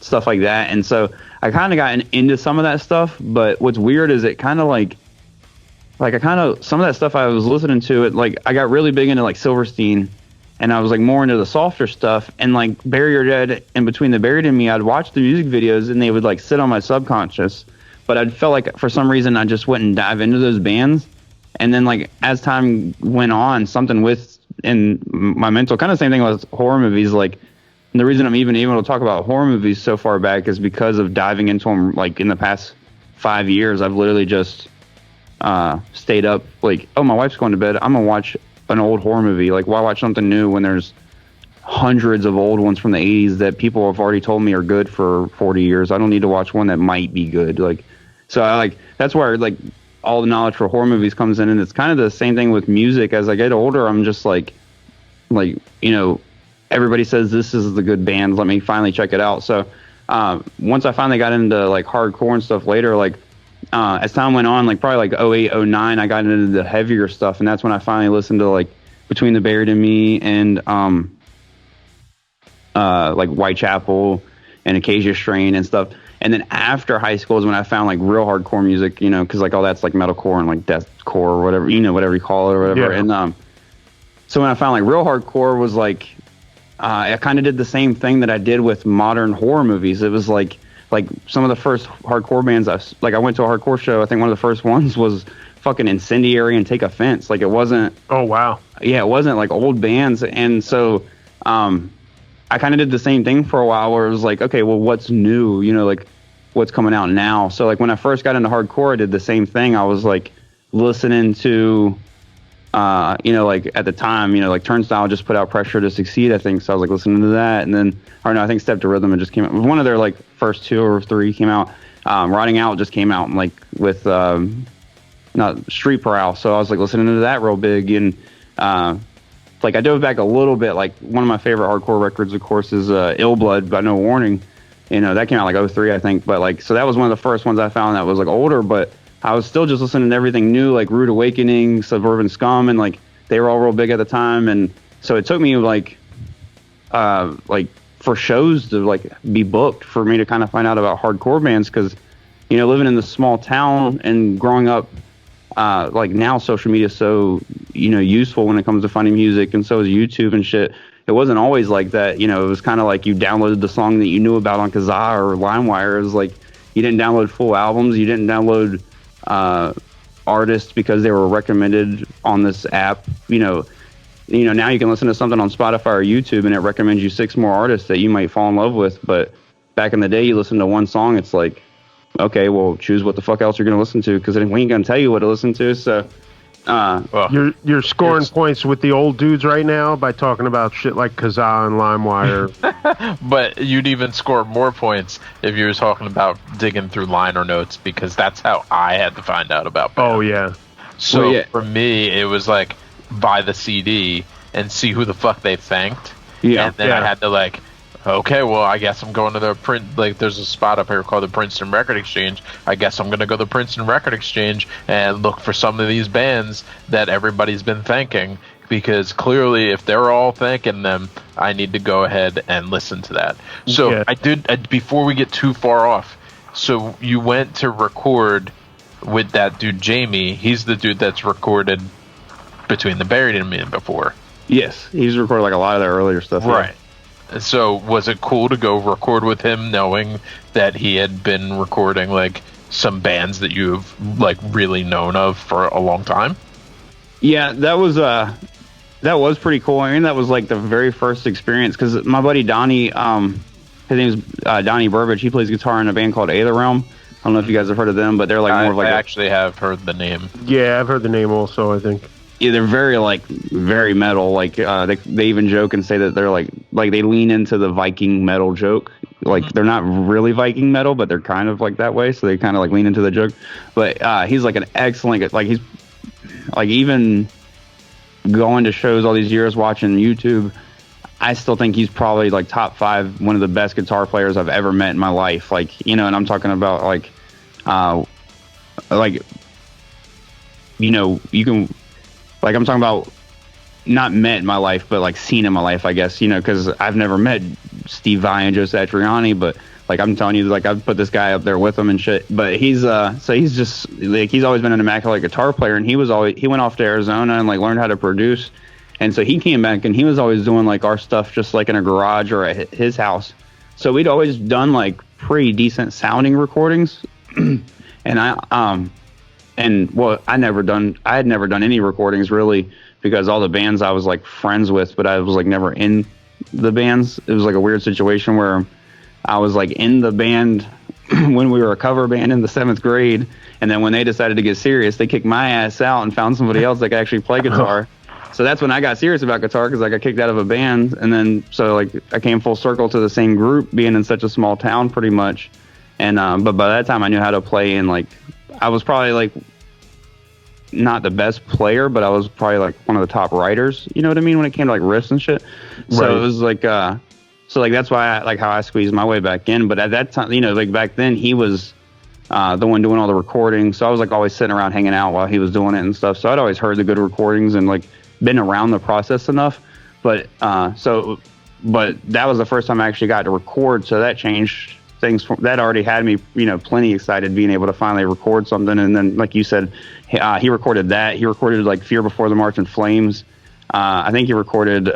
stuff like that. And so I kind of got into some of that stuff, but what's weird is it kind of some of that stuff I was listening to, it like I got really big into like Silverstein, and I was like more into the softer stuff, and like Bury Your Dead and Between the Buried and Me, I'd watch the music videos, and they would like sit on my subconscious. But I felt like for some reason I just wouldn't dive into those bands. And then like as time went on, something in my mental, kind of same thing with horror movies. Like the reason I'm even able to talk about horror movies so far back is because of diving into them. Like in the past 5 years, I've literally just stayed up like, oh, my wife's going to bed, I'm going to watch an old horror movie. Like why watch something new when there's hundreds of old ones from the 80s that people have already told me are good for 40 years. I don't need to watch one that might be good. Like, so I like, that's where like all the knowledge for horror movies comes in. And it's kind of the same thing with music. As I get older, I'm just like, you know, everybody says this is the good band. Let me finally check it out. So once I finally got into like hardcore and stuff later, like as time went on, like probably like 08, 09, I got into the heavier stuff, and that's when I finally listened to like Between the Buried and Me and like Whitechapel and Acacia Strain and stuff. And then after high school is when I found like real hardcore music, you know, because like all that's like metalcore and like deathcore or whatever, you know, whatever you call it or whatever.
Yeah.
And so when I found like real hardcore was like, I kind of did the same thing that I did with modern horror movies. It was like some of the first hardcore bands I went to a hardcore show. I think one of the first ones was fucking Incendiary and Take Offense. Like it wasn't.
Oh wow.
Yeah, it wasn't like old bands, and so I kind of did the same thing for a while where it was like, okay, well, what's new? You know, like what's coming out now? So like when I first got into hardcore, I did the same thing. I was like listening to, you know, like at the time, you know, like Turnstile just put out Pressure to Succeed, I think. So I was like listening to that. And then, or no, I think Step to Rhythm, it just came out. One of their like first 2 or 3 came out. Rotting Out just came out like with, not Street Prowl. So I was like listening to that real big. And, like I dove back a little bit. Like one of my favorite hardcore records, of course, is Ill Blood by No Warning. You know, that came out like 03, I think. But like, so that was one of the first ones I found that was like older, but I was still just listening to everything new, like Rude Awakening, Suburban Scum, and like they were all real big at the time. And so it took me like for shows to like be booked for me to kind of find out about hardcore bands. Cause, you know, living in this small town and growing up, like now social media is so, you know, useful when it comes to finding music, and so is YouTube and shit. It wasn't always like that. You know, it was kind of like you downloaded the song that you knew about on Kazaa or Limewire. It was like you didn't download full albums. You didn't download artists because they were recommended on this app. You know, now you can listen to something on Spotify or YouTube and it recommends you 6 more artists that you might fall in love with. But back in the day, you listen to one song, it's like, okay, well, choose what the fuck else you're going to listen to, because we ain't going to tell you what to listen to. So
you're scoring points with the old dudes right now by talking about shit like Kazaa and LimeWire.
But you'd even score more points if you were talking about digging through liner notes, because that's how I had to find out about bands.
Oh yeah.
So
well, yeah.
For me, it was like buy the CD and see who the fuck they thanked.
Yeah.
And then I had to like, okay, well, I guess I'm going to the print. Like, there's a spot up here called the Princeton Record Exchange. I guess I'm going to go to the Princeton Record Exchange and look for some of these bands that everybody's been thanking, because clearly, if they're all thanking them, I need to go ahead and listen to that. So
Yeah.
I did, before we get too far off, so you went to record with that dude, Jamie. He's the dude that's recorded Between the Buried and Me before.
Yes, he's recorded like a lot of their earlier stuff.
Right. So was it cool to go record with him, knowing that he had been recording like some bands that you've like really known of for a long time?
Yeah, that was pretty cool. I mean, that was like the very first experience, because my buddy Donnie, his name's Donnie Burbage. He plays guitar in a band called Aether Realm. I don't know if you guys have heard of them, but they're like more of like
I actually have heard the name.
Yeah, I've heard the name also, I think.
Yeah, they're very metal. Like they even joke and say that they're like they lean into the Viking metal joke. Like they're not really Viking metal, but they're kind of like that way. So they kind of like lean into the joke. But he's like an excellent, like he's like, even going to shows all these years, watching YouTube, I still think he's probably like top 5, one of the best guitar players I've ever met in my life. Like, you know, and I'm talking about like you know, you can. Like, I'm talking about not met in my life, but like seen in my life, I guess, you know, because I've never met Steve Vai and Joe Satriani, but like I'm telling you, like I've put this guy up there with him and shit. But he's so he's just like, he's always been an immaculate guitar player, and he went off to Arizona and like learned how to produce, and so he came back and he was always doing like our stuff just like in a garage or at his house. So we'd always done like pretty decent sounding recordings, and I had never done any recordings really, because all the bands I was like friends with, but I was like never in the bands. It was like a weird situation where I was like in the band when we were a cover band in the 7th grade, and then when they decided to get serious, they kicked my ass out and found somebody else that could actually play guitar. So that's when I got serious about guitar, because I got kicked out of a band, and then so like I came full circle to the same group, being in such a small town pretty much. And but by that time I knew how to play, and like I was probably like not the best player, but I was probably like one of the top writers, you know what I mean, when it came to like riffs and shit. So
Right.
it was like so like that's why I like how I squeezed my way back in. But at that time, you know, like back then he was the one doing all the recording. So I was like always sitting around hanging out while he was doing it and stuff. So I'd always heard the good recordings and like been around the process enough. But but that was the first time I actually got to record. So that changed things. That already had me, plenty excited being able to finally record something. And then, like you said, he recorded that. He recorded like Fear Before the March in Flames. I think he recorded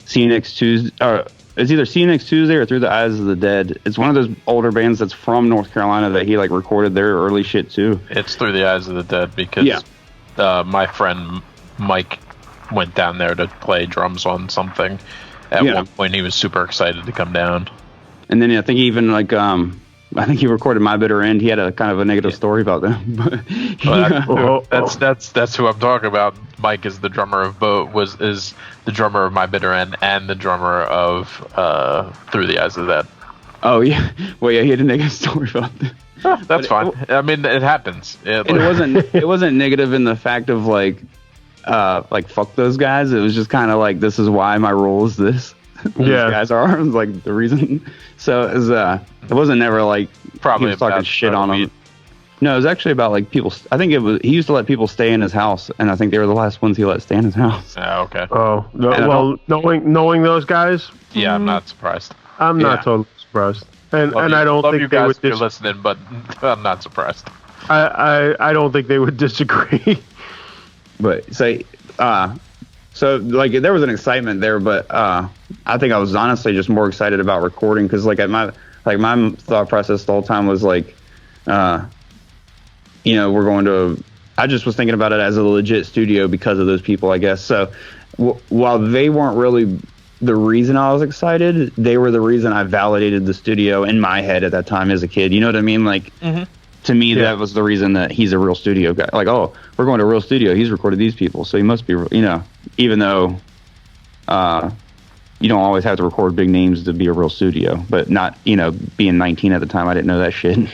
See You Next Tuesday. It's either See You Next Tuesday or Through the Eyes of the Dead. It's one of those older bands that's from North Carolina that he like recorded their early shit too.
It's Through the Eyes of the Dead because my friend Mike went down there to play drums on something. At one point, he was super excited to come down.
And then I think he even like I think he recorded My Bitter End. He had a kind of a negative story about them.
That's who I'm talking about. Mike is the drummer of is the drummer of My Bitter End and the drummer of Through the Eyes of the Dead.
Oh yeah, well yeah, he had a negative story about that.
That's fine. I mean, it happens.
It wasn't negative in the fact of like fuck those guys. It was just kind of like, this is why my role is this. These guys are like the reason. So it wasn't never like
probably
he was talking shit on them. No, it was actually about like people. I think he used to let people stay in his house, and I think they were the last ones he let stay in his house.
Oh, okay.
Oh, no, well, knowing those guys.
Yeah, I'm not surprised.
I'm not totally surprised, and I don't think
you
they
guys
would.
If you're listening, but I'm not surprised.
I don't think they would disagree.
But say, so like there was an excitement there, but I think I was honestly just more excited about recording because like my thought process the whole time was like, we're going to. I just was thinking about it as a legit studio because of those people, I guess. So while they weren't really the reason I was excited, they were the reason I validated the studio in my head at that time as a kid. You know what I mean? Like. Mm-hmm. To me, that was the reason that he's a real studio guy. Like, oh, we're going to a real studio. He's recorded these people, so he must be, even though you don't always have to record big names to be a real studio. But not, being 19 at the time, I didn't know that shit.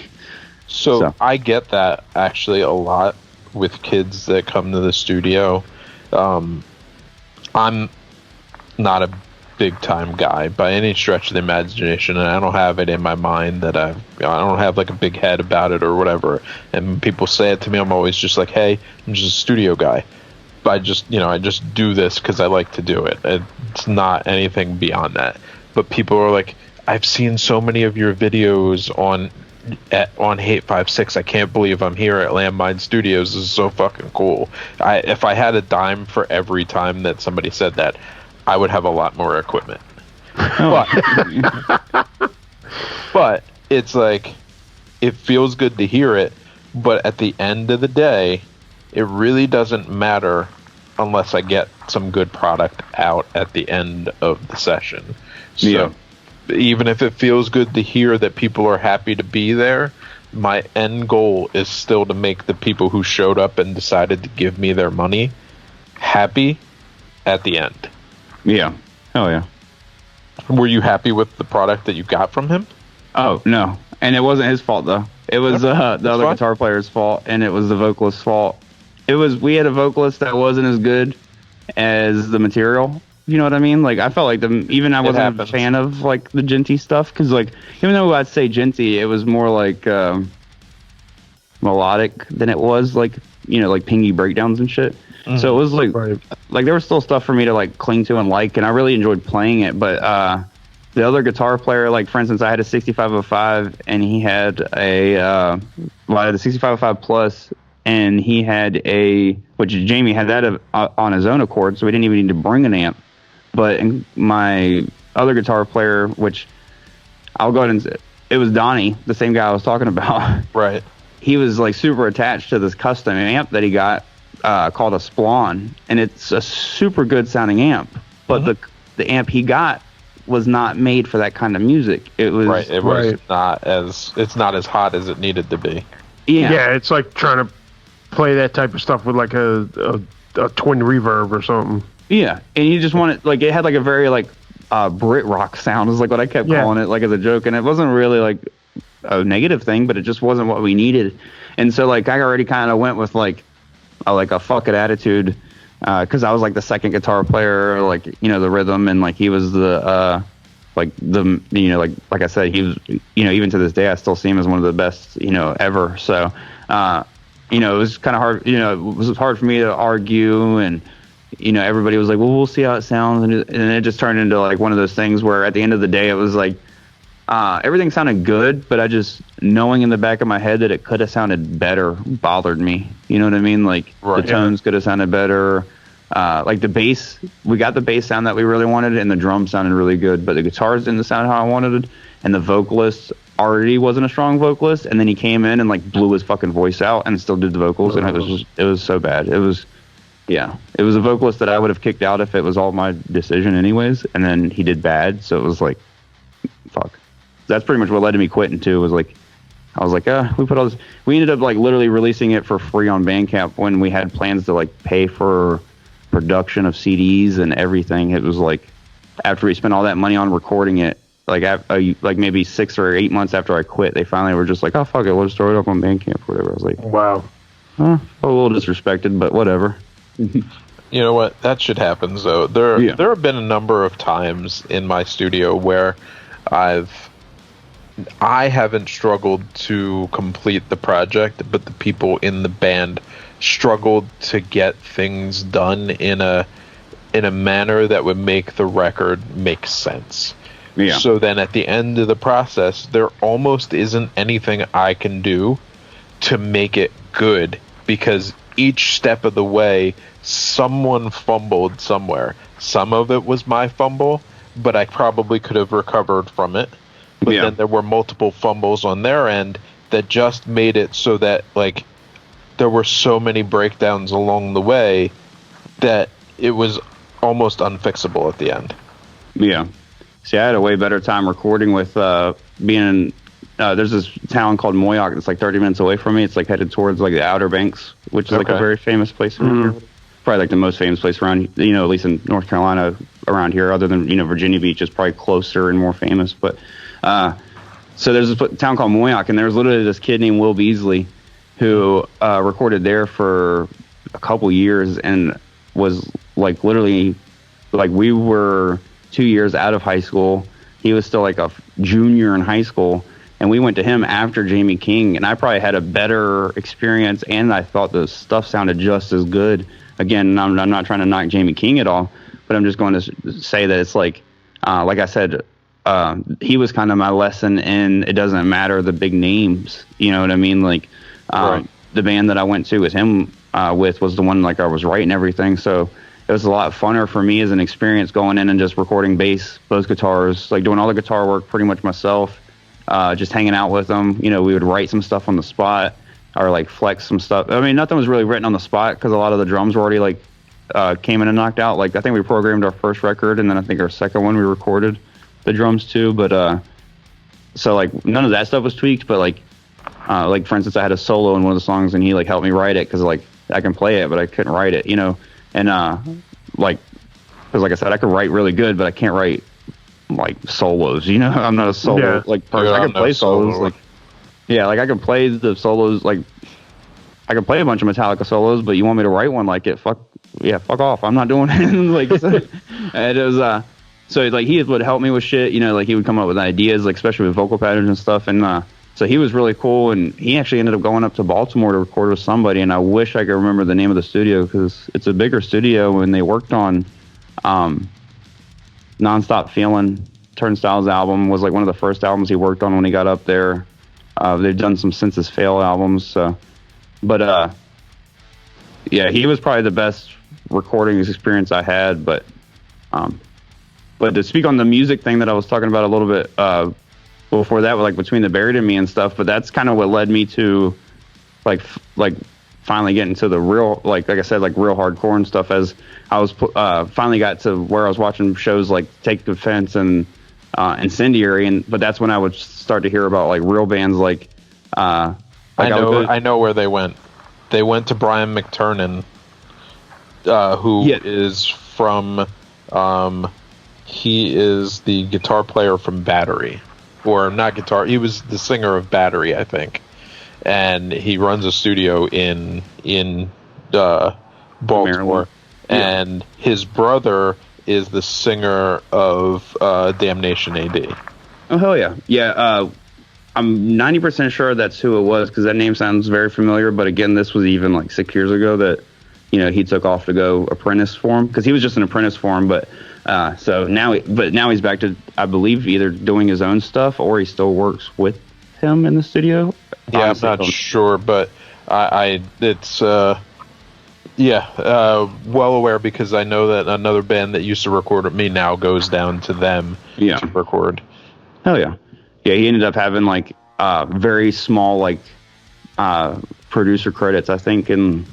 So I get that actually a lot with kids that come to the studio. I'm not a big time guy by any stretch of the imagination, and I don't have it in my mind that I don't have like a big head about it or whatever. And people say it to me, I'm always just like, hey, I'm just a studio guy. I just do this because I like to do it. It's not anything beyond that. But people are like, I've seen so many of your videos on 856. I can't believe I'm here at Landmine Studios. This is so fucking cool. If I had a dime for every time that somebody said that, I would have a lot more equipment. But it's like, it feels good to hear it, but at the end of the day, it really doesn't matter unless I get some good product out at the end of the session. So even if it feels good to hear that people are happy to be there, my end goal is still to make the people who showed up and decided to give me their money happy at the end.
Yeah. Oh, yeah.
Were you happy with the product that you got from him?
Oh, no. And it wasn't his fault, though. It was the other guitar player's fault, and it was the vocalist's fault. We had a vocalist that wasn't as good as the material. You know what I mean? Like, I felt like I wasn't a fan of, like, the Genty stuff, because, like, even though I'd say Genty, it was more, like, melodic than it was, like, like pingy breakdowns and shit. Mm-hmm. So it was like there was still stuff for me to like cling to and like, and I really enjoyed playing it. But the other guitar player, like for instance, I had a 6505 and he had I had a 6505 plus, and he had which Jamie had that on his own accord, so we didn't even need to bring an amp. But my other guitar player, which I'll go ahead and say, it was Donnie, the same guy I was talking about.
Right.
He was like super attached to this custom amp that he got. Called a Splawn, and it's a super good sounding amp, but the amp he got was not made for that kind of music. It was
not as hot as it needed to be.
Yeah, it's like trying to play that type of stuff with like a twin reverb or something.
Yeah, and you just want it like it had like a very like Brit rock sound is like what I kept calling it, like as a joke, and it wasn't really like a negative thing, but it just wasn't what we needed. And so like I already kind of went with like a fuck it attitude, because I was like the second guitar player, like the rhythm, and like he was the like like I said, he was, even to this day, I still see him as one of the best, ever. So, it was kind of hard, it was hard for me to argue, and, everybody was like, well, we'll see how it sounds. And it just turned into like one of those things where at the end of the day, it was like, everything sounded good, but I just, knowing in the back of my head that it could have sounded better bothered me. You know what I mean? Like, the tones could have sounded better. Like the bass, we got the bass sound that we really wanted, and the drums sounded really good, but the guitars didn't sound how I wanted it, and the vocalist already wasn't a strong vocalist, and then he came in and like blew his fucking voice out and still did the vocals, and it was so bad. It was a vocalist that I would have kicked out if it was all my decision anyways, and then he did bad, so it was like, fuck. That's pretty much what led to me quitting too, was like, I was like, we ended up like literally releasing it for free on Bandcamp when we had plans to like pay for production of CDs and everything. It was like, after we spent all that money on recording it, like maybe 6 or 8 months after I quit, they finally were just like, oh fuck it, we'll just throw it up on Bandcamp or whatever. I was like,
wow,
a little disrespected, but whatever.
You know what? That shit happens though. There have been a number of times in my studio where I haven't struggled to complete the project, but the people in the band struggled to get things done in a manner that would make the record make sense. Yeah. So then at the end of the process, there almost isn't anything I can do to make it good, because each step of the way, someone fumbled somewhere. Some of it was my fumble, but I probably could have recovered from it. But then there were multiple fumbles on their end that just made it so that, like, there were so many breakdowns along the way that it was almost unfixable at the end. Yeah.
See, I had a way better time recording with being there's this town called Moyock that's like 30 minutes away from me. It's like headed towards like the Outer Banks, which is like a very famous place around here. Probably like the most famous place around, at least in North Carolina around here, other than, Virginia Beach is probably closer and more famous. But so there's this town called Moyock, and there was literally this kid named Will Beasley who recorded there for a couple years and was like literally, like, we were 2 years out of high school. He was still like a junior in high school, and we went to him after Jamie King, and I probably had a better experience, and I thought the stuff sounded just as good. Again, I'm not trying to knock Jamie King at all, but I'm just going to say that it's like I said, he was kind of my lesson in it doesn't matter the big names. You know what I mean? Like, the band that I went to with him was the one, like, I was writing everything, so it was a lot funner for me as an experience going in and just recording bass, those guitars, like doing all the guitar work pretty much myself, just hanging out with them. We would write some stuff on the spot or like flex some stuff. I mean, nothing was really written on the spot because a lot of the drums were already like came in and knocked out. Like, I think we programmed our first record, and then I think our second one we recorded the drums too. But so like none of that stuff was tweaked, but like for instance, I had a solo in one of the songs, and he like helped me write it because like I can play it, but I couldn't write it, and like, because like I said, I could write really good, but I can't write like solos. I'm not a solo like person. I can play solos, like like I can play the solos, like I can play a bunch of Metallica solos, but you want me to write one like it? Fuck off! I'm not doing it. Like, and it was so like he would help me with shit. Like he would come up with ideas, like especially with vocal patterns and stuff, and so he was really cool, and he actually ended up going up to Baltimore to record with somebody, and I wish I could remember the name of the studio because it's a bigger studio, and they worked on Nonstop Feeling. Turnstiles album was like one of the first albums he worked on when he got up there. They've done some Census Fail albums, but he was probably the best recording experience I had. But to speak on the music thing that I was talking about a little bit before that, like between the Buried and Me and stuff, but that's kind of what led me to like finally getting to the real, like I said, like real hardcore and stuff, as I was finally got to where I was watching shows like Take Defense and Incendiary, but that's when I would start to hear about like real bands like
I know where they went. They went to Brian McTernan, who is from he is the guitar player from Battery. Or not guitar. He was the singer of Battery, I think, and he runs a studio in Baltimore. And his brother is the singer of Damnation AD.
Oh hell yeah, yeah. I'm 90% sure that's who it was because that name sounds very familiar. But again, this was even like 6 years ago that he took off to go apprentice for him because he was just an apprentice for him. But so now he's back to, I believe, either doing his own stuff or he still works with him in the studio.
Yeah, honestly, I'm not sure, but it's well aware because I know that another band that used to record with me now goes down to them to record.
Hell yeah. Yeah, he ended up having like very small like producer credits, I think, in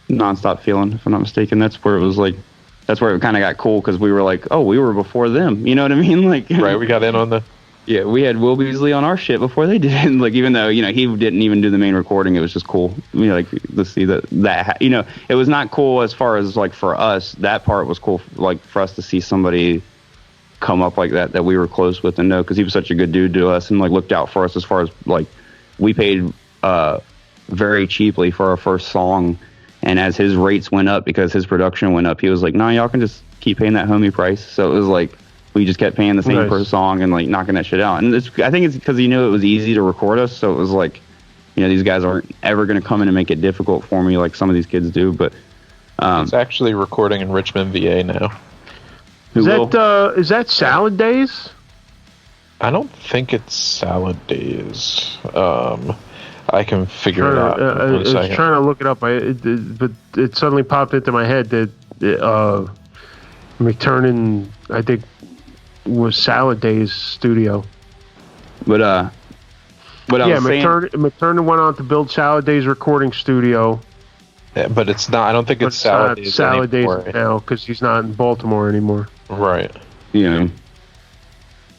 Nonstop Feeling, if I'm not mistaken. That's where it kind of got cool because we were like, oh, we were before them. You know what I mean? Like,
right, we got in on the.
Yeah, we had Will Beasley on our shit before they did. Like, even though he didn't even do the main recording, it was just cool. Like to see that it was not cool as far as like for us. That part was cool, like for us to see somebody come up like that we were close with and know, because he was such a good dude to us and like looked out for us as far as like we paid very cheaply for our first song, and as his rates went up because his production went up, he was like, nah, y'all can just keep paying that homie price. So it was like we just kept paying the same per song and like knocking that shit out. And I think it's because he knew it was easy to record us, so it was like these guys aren't ever going to come in and make it difficult for me like some of these kids do. But
it's actually recording in Richmond, VA now.
Is that Salad Days?
I don't think it's Salad Days. I can figure it out.
I was trying to look it up, but it suddenly popped into my head that McTurnan, I think, was Salad Days studio.
But
McTurnan went on to build Salad Days recording studio.
Yeah, but it's not. I don't think it's Salad Days anymore.
Now because he's not in Baltimore anymore.
Right.
Yeah.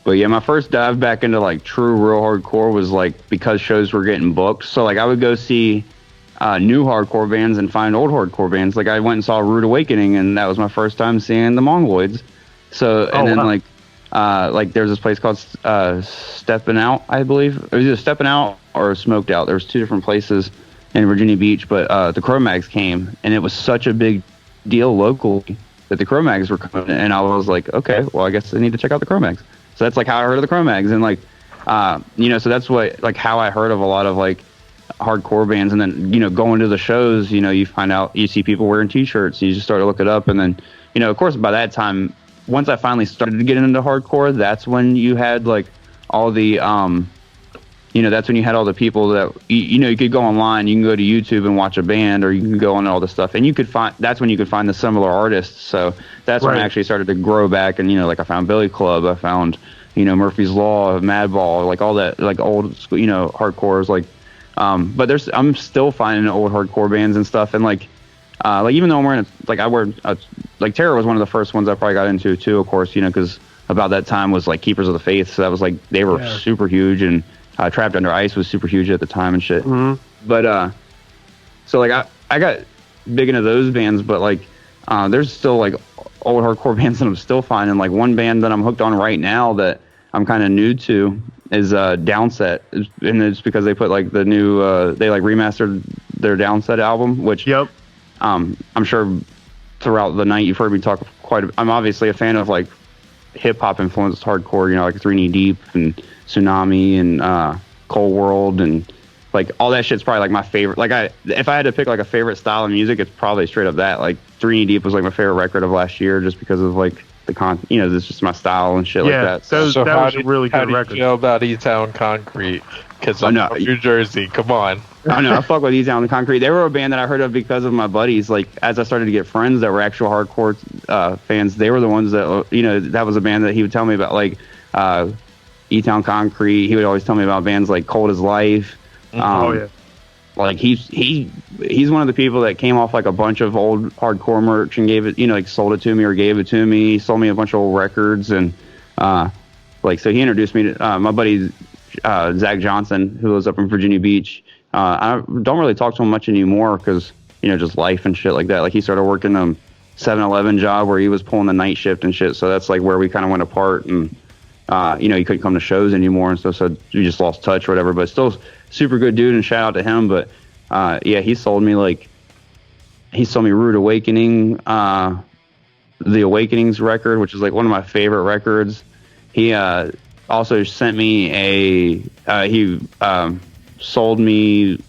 But yeah, my first dive back into like true real hardcore was like because shows were getting booked. So like I would go see new hardcore bands and find old hardcore bands. Like I went and saw Rude Awakening, and that was my first time seeing the Mongoloids. So like there's this place called Steppin' Out, I believe. It was either Steppin' Out or Smoked Out. There was two different places in Virginia Beach, but the Cro-Mags came, and it was such a big deal locally that the Cro-Mags were coming, and I was like, okay, well, I guess I need to check out the Cro-Mags. So that's like how I heard of the Cro-Mags, and like, so that's what like how I heard of a lot of like hardcore bands, and then going to the shows, you find out, you see people wearing T-shirts, you just start to look it up, and then of course by that time, once I finally started to get into hardcore, that's when you had like all the that's when you had all the people that you could go online, you can go to YouTube and watch a band, or you can go on all this stuff, and that's when you could find the similar artists. So that's when I actually started to grow back, and like I found Billy Club, I found Murphy's Law, Madball, like all that like old hardcores, like but I'm still finding old hardcore bands and stuff, and like even though I'm wearing like Terror was one of the first ones I probably got into too, of course, because about that time was like Keepers of the Faith, so that was like they were super huge, and Trapped Under Ice was super huge at the time and shit.
Mm-hmm.
But so like I got big into those bands, but like there's still like old hardcore bands that I'm still finding. Like one band that I'm hooked on right now that I'm kind of new to is Downset, and it's because they put like the new they like remastered their Downset album, which I'm sure throughout the night you've heard me talk I'm obviously a fan of like hip hop influenced hardcore, like 3 Knee Deep and Tsunami and Cold World, and like all that shit's probably like my favorite. Like if I had to pick like a favorite style of music, it's probably straight up that. Like 3 Knee Deep was like my favorite record of last year, just because of like the this is just my style and shit like that.
That was a really good record.
How do you feel about E-Town Concrete? Because I'm from New Jersey. Come on.
I know. I fuck with E-Town Concrete. They were a band that I heard of because of my buddies. Like as I started to get friends that were actual hardcore fans, they were the ones that that was a band that he would tell me about, like E-Town Concrete. He would always tell me about bands like Cold as Life. Like he's one of the people that came off like a bunch of old hardcore merch and gave it, like sold it to me or gave it to me. He sold me a bunch of old records, and like so he introduced me to my buddy Zach Johnson, who lives up in Virginia Beach. I don't really talk to him much anymore because just life and shit like that. Like he started working a 7-Eleven job where he was pulling the night shift and shit. So that's like where we kind of went apart, and he couldn't come to shows anymore and stuff. So we just lost touch or whatever. But still super good dude, and shout out to him. But he sold me Rude Awakening, the Awakenings record, which is like one of my favorite records. He also sent me he sold me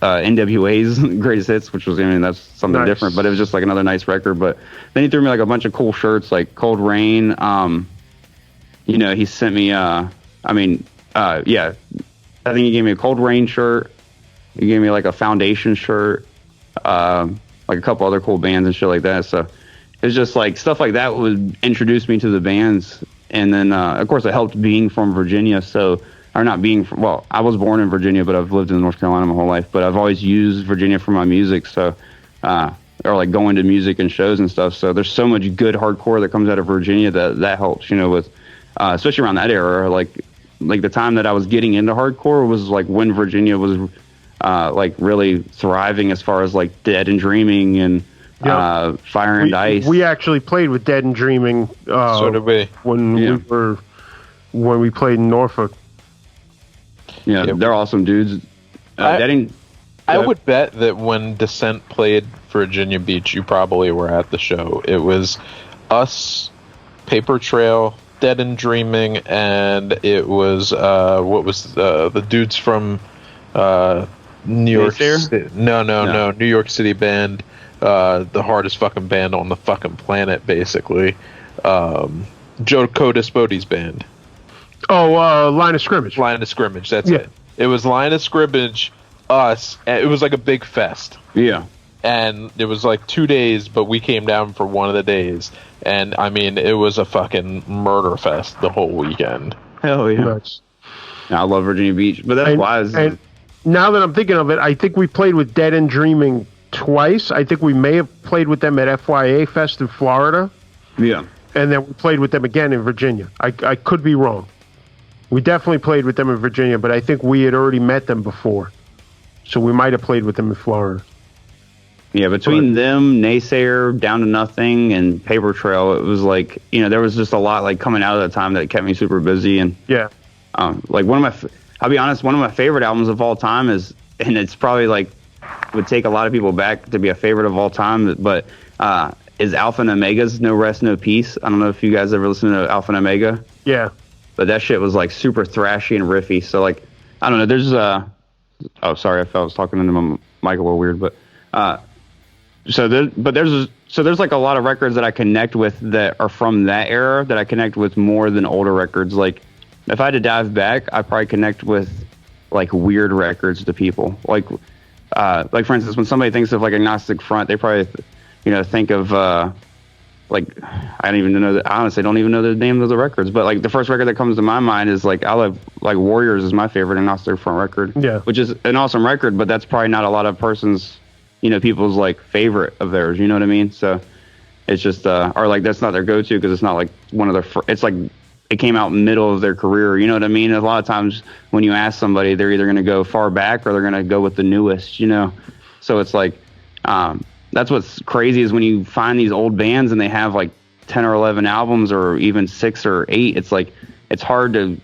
NWA's Greatest Hits, which was, that's something different, but it was just like another nice record. But then he threw me like a bunch of cool shirts, like Cold Rain. He sent me I think he gave me a Cold Rain shirt. He gave me like a Foundation shirt, like a couple other cool bands and shit like that. So it's just like stuff like that would introduce me to the bands. And then, of course, it helped being from Virginia. I was born in Virginia, but I've lived in North Carolina my whole life. But I've always used Virginia for my music. So, or like going to music and shows and stuff. So there's so much good hardcore that comes out of Virginia that helps, with, especially around that era, like the time that I was getting into hardcore was like when Virginia was like really thriving as far as like Dead and Dreaming and Fire and Ice.
We actually played with Dead and Dreaming.
So did we.
When we played in Norfolk.
Yeah, they're awesome dudes.
I would bet that when Descent played Virginia Beach, you probably were at the show. It was us, Paper Trail, Dead and Dreaming, and it was the dudes from New York City. No, New York City band, the hardest fucking band on the fucking planet, basically. Joe Codispoti's band.
Oh, Line of Scrimmage.
Line of Scrimmage, that's it. It was Line of Scrimmage, us, and it was like a big fest.
Yeah.
And it was like 2 days, but we came down for one of the days. And, I mean, it was a fucking murder fest the whole weekend.
Hell yeah.
Nuts.
I love Virginia Beach, but that's why.
And now that I'm thinking of it, I think we played with Dead and Dreaming twice. I think we may have played with them at FYA Fest in Florida.
Yeah.
And then we played with them again in Virginia. I could be wrong. We definitely played with them in Virginia, but I think we had already met them before. So we might have played with them in Florida.
Yeah, between them, Naysayer, Down to Nothing, and Paper Trail, it was like, there was just a lot like coming out of the time that kept me super busy. And like I'll be honest, one of my favorite albums of all time is, and it's probably like would take a lot of people back to be a favorite of all time, but is Alpha and Omega's No Rest, No Peace. I don't know if you guys ever listened to Alpha and Omega.
Yeah.
But that shit was like super thrashy and riffy. So like, I don't know. There's oh, sorry, I was talking into my mic a little weird, but there's like a lot of records that I connect with that are from that era that I connect with more than older records. Like if I had to dive back, I probably connect with like weird records to people. Like for instance, when somebody thinks of like Agnostic Front, they probably think of like I don't even know I honestly don't even know the name of the records, but like the first record that comes to my mind is like I love like Warriors is my favorite Agnostic Front record.
Yeah,
which is an awesome record, but that's probably not a lot of people's like favorite of theirs. You know what I mean? So it's just or like that's not their go-to because it's not like one of their. It's like it came out middle of their career. You know what I mean? A lot of times when you ask somebody, they're either going to go far back or they're going to go with the newest. So it's like. That's what's crazy is when you find these old bands and they have like 10 or 11 albums or even 6 or 8, it's like, it's hard to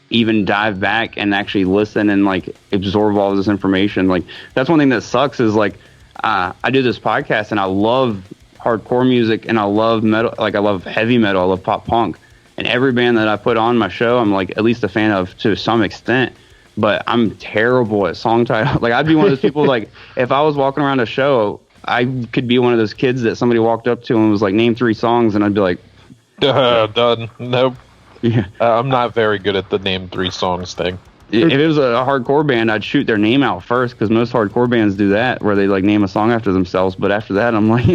even dive back and actually listen and like absorb all this information. Like that's one thing that sucks is like, I do this podcast and I love hardcore music and I love metal. Like I love heavy metal. I love pop punk, and every band that I put on my show, I'm like at least a fan of to some extent, but I'm terrible at song title. Like I'd be one of those people, like if I was walking around a show, I could be one of those kids that somebody walked up to and was like, name 3 songs. And I'd be like,
done. Nope.
Yeah.
I'm not very good at the name 3 songs thing.
If it was a hardcore band, I'd shoot their name out first because most hardcore bands do that where they like name a song after themselves. But after that, I'm like,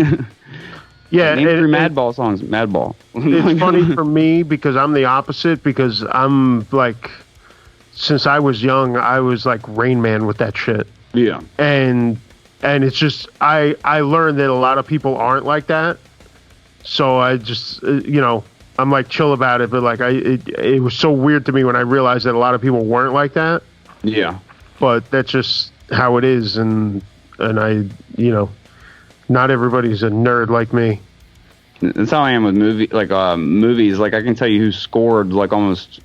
yeah,
name 3 Madball songs. Madball.
It's funny for me because I'm the opposite because I'm like, since I was young, I was like Rain Man with that shit.
Yeah.
And it's just, I learned that a lot of people aren't like that. So I just, I'm like chill about it. But like, it was so weird to me when I realized that a lot of people weren't like that.
Yeah.
But that's just how it is. And I, not everybody's a nerd like me.
That's how I am with movies. Like I can tell you who scored like almost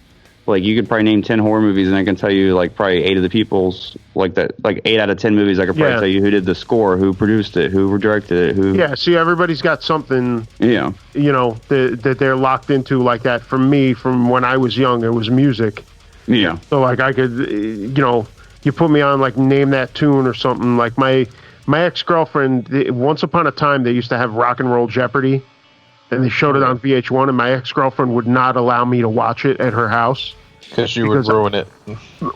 like you could probably name 10 horror movies, and I can tell you like probably 8 of the people's like that, like 8 out of 10 movies. I could probably tell you who did the score, who produced it, who directed it, who.
Yeah, see, everybody's got something.
Yeah.
You know that they're locked into like that. For me, from when I was young, it was music.
Yeah.
So like I could, you know, you put me on like Name That Tune or something. Like my ex-girlfriend, once upon a time they used to have Rock and Roll Jeopardy. And they showed it on VH1, and my ex-girlfriend would not allow me to watch it at her house.
Because you would ruin it.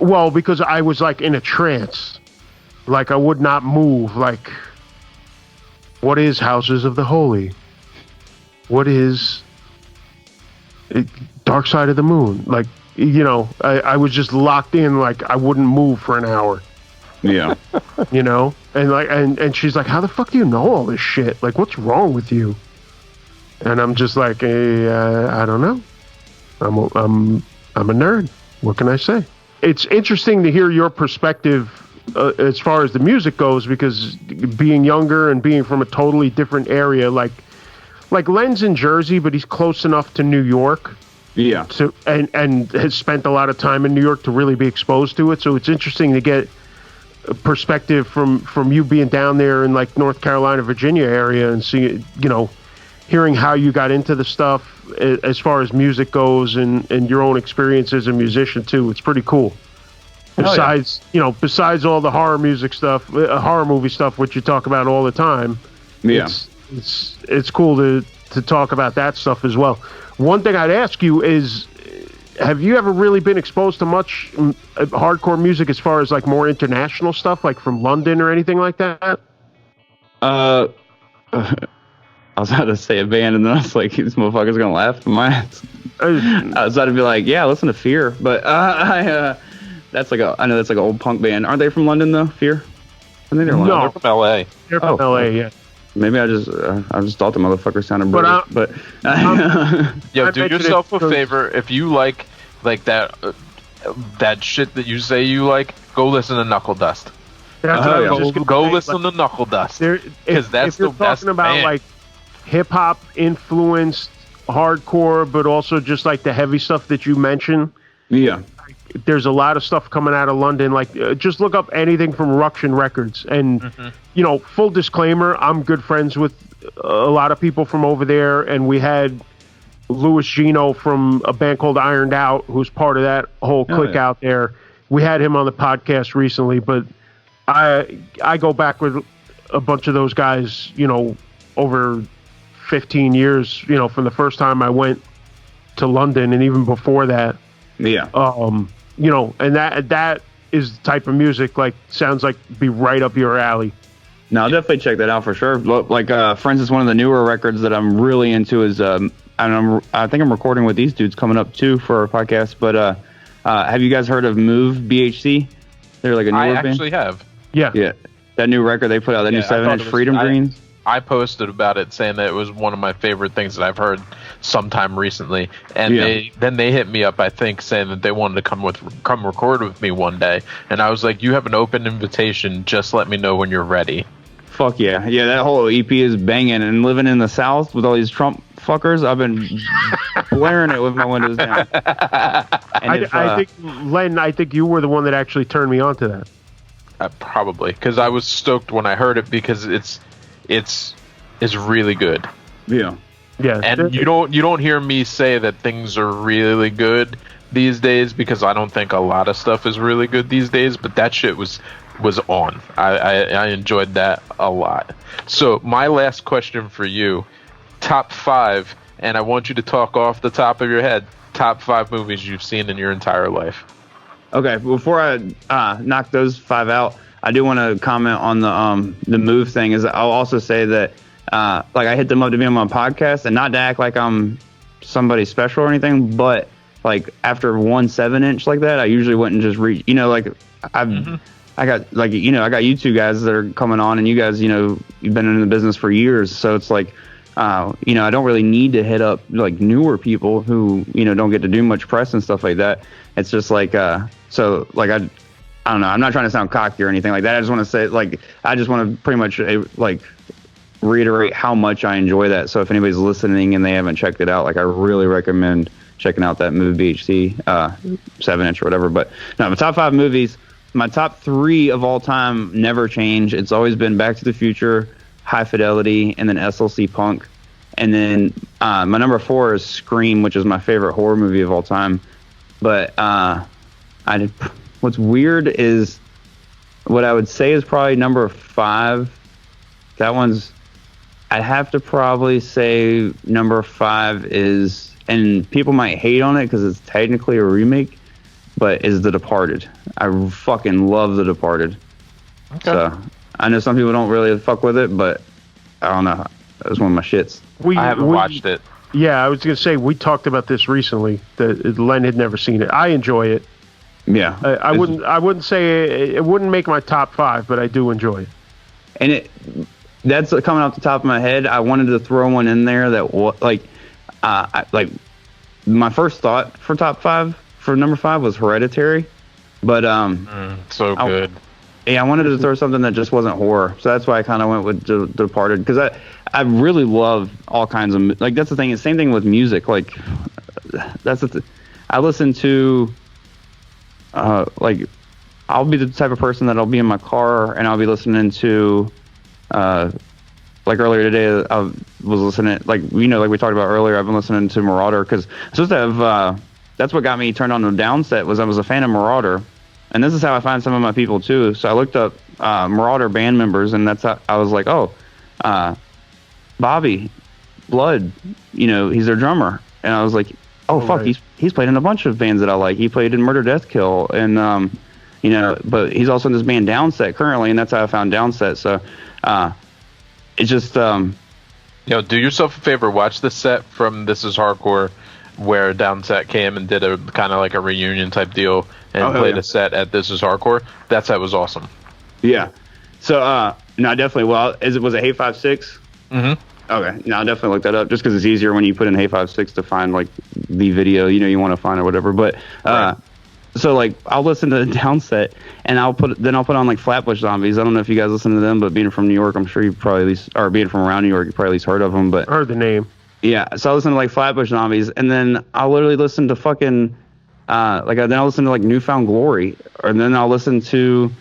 Well, because I was, like, in a trance. Like, I would not move. Like, what is Houses of the Holy? What is Dark Side of the Moon? Like, you know, I was just locked in, like, I wouldn't move for an hour.
Yeah.
You know? And, like, and she's like, how the fuck do you know all this shit? Like, what's wrong with you? And I'm just like, I don't know. I'm a nerd. What can I say? It's interesting to hear your perspective as far as the music goes, because being younger and being from a totally different area, like Len's in Jersey, but he's close enough to New York.
Yeah.
To and has spent a lot of time in New York to really be exposed to it. So it's interesting to get a perspective from you being down there in like North Carolina, Virginia area, and see, you know, hearing how you got into the stuff as far as music goes, and your own experience as a musician too. It's pretty cool. Besides, you know, besides all the horror music stuff, horror movie stuff, which you talk about all the time.
Yeah.
It's cool to talk about that stuff as well. One thing I'd ask you is, have you ever really been exposed to much hardcore music as far as like more international stuff, like from London or anything like that?
I was about to say a band, and then I was like, this motherfucker's gonna laugh at my ass. I was about to be like, yeah, listen to Fear, but that's like I know that's like an old punk band. Aren't they from London though? Fear? I think they're London.
No, they're from L.A.
They're from L.A. Yeah.
Maybe I just thought the motherfucker sounded British, but
yo, do yourself a favor. If you like that shit that you say you like, go listen to Knuckle Dust. Go listen to Knuckle Dust, because that's the best
talking about
band.
Like hip hop influenced hardcore, but also just like the heavy stuff that you mentioned.
Yeah.
There's a lot of stuff coming out of London. Like, just look up anything from Ruction Records. And, you know, full disclaimer, I'm good friends with a lot of people from over there. And we had Louis Gino from a band called Ironed Out, who's part of that whole clique out there. We had him on the podcast recently, but I go back with a bunch of those guys, you know, over 15 years, you know, from the first time I went to London, and even before that.
Yeah.
You know, and that is the type of music, like, sounds like be right up your alley.
No, I'll definitely check that out for sure. Like, for instance, one of the newer records that I'm really into is, I think I'm recording with these dudes coming up too for our podcast, but have you guys heard of Move BHC? They're like a newer band.
I actually have.
Yeah.
Yeah. That new record they put out, that new 7-inch Freedom Dreams. I
posted about it saying that it was one of my favorite things that I've heard sometime recently, and they hit me up, I think, saying that they wanted to come record with me one day, and I was like, you have an open invitation, just let me know when you're ready.
Fuck yeah. Yeah, that whole EP is banging, and living in the South with all these Trump fuckers, I've been blaring it with my windows down.
I think, Len, I think you were the one that actually turned me on to that.
Probably, because I was stoked when I heard it, because it's really good.
Yeah.
Yeah.
And you don't hear me say that things are really good these days, because I don't think a lot of stuff is really good these days, but that shit was on. I enjoyed that a lot. So my last question for you, top 5, and I want you to talk off the top of your head, top 5 movies you've seen in your entire life.
Okay, before I knock those 5 out, I do want to comment on the Move thing. Is I'll also say that like I hit them up to be on my podcast, and not to act like I'm somebody special or anything, but like after one 7-inch like that, I usually wouldn't just reach. You know, like I got like, you know, I got you two guys that are coming on, and you guys, you know, you've been in the business for years, so it's like, you know, I don't really need to hit up like newer people who, you know, don't get to do much press and stuff like that. It's just like, so like I don't know. I'm not trying to sound cocky or anything like that. I just want to say, like, I just want to pretty much like reiterate how much I enjoy that. So if anybody's listening and they haven't checked it out, like, I really recommend checking out that movie BHC 7-inch or whatever. But no, my top 5 movies, my top 3 of all time never change. It's always been Back to the Future, High Fidelity, and then SLC Punk. And then my number 4 is Scream, which is my favorite horror movie of all time. But what's weird is what I would say is probably number 5. That one's, I'd have to probably say number 5 is, and people might hate on it because it's technically a remake, but is The Departed. I fucking love The Departed. Okay. So I know some people don't really fuck with it, but I don't know. That was one of my shits.
I haven't watched it.
Yeah, I was going to say, we talked about this recently, that Len had never seen it. I enjoy it.
Yeah.
I wouldn't say it wouldn't make my top 5, but I do enjoy it.
And that's coming off the top of my head. I wanted to throw one in there that like my first thought for top 5 for number 5 was Hereditary, but
so good.
I wanted to throw something that just wasn't horror, so that's why I kind of went with The Departed, because I really love all kinds of, like, that's the thing. It's the same thing with music. Like, that's I listen to like, I'll be the type of person that'll be in my car and I'll be listening to like earlier today I was listening, like, like we talked about earlier, I've been listening to Marauder because supposed to have that's what got me turned on to Downset, was I was a fan of Marauder. And this is how I find some of my people too. So I looked up Marauder band members, and that's how I was like, oh, Bobby Blood, he's their drummer. And I was like, oh fuck, right. He's played in a bunch of bands that I like. He played in Murder Death Kill, and but he's also in this band Downset currently, and that's how I found Downset. So it's just
do yourself a favor, watch the set from This Is Hardcore, where Downset came and did a kind of like a reunion type deal and played a set at This Is Hardcore. That set was awesome.
Yeah. So no, definitely. Well, was it Hey 56?
Mm-hmm.
Okay. No, I'll definitely look that up, just because it's easier when you put in Hey 56 to find like the video you want to find or whatever. But right. So like I'll listen to the Downset, and I'll put on like Flatbush Zombies. I don't know if you guys listen to them, but being from New York, I'm sure you probably at least, or being from around New York, you probably at least heard of them. But
I heard the name.
Yeah, so I listen to like Flatbush Zombies, and then I'll literally listen to fucking then I'll listen to like Newfound Glory, and then I'll listen to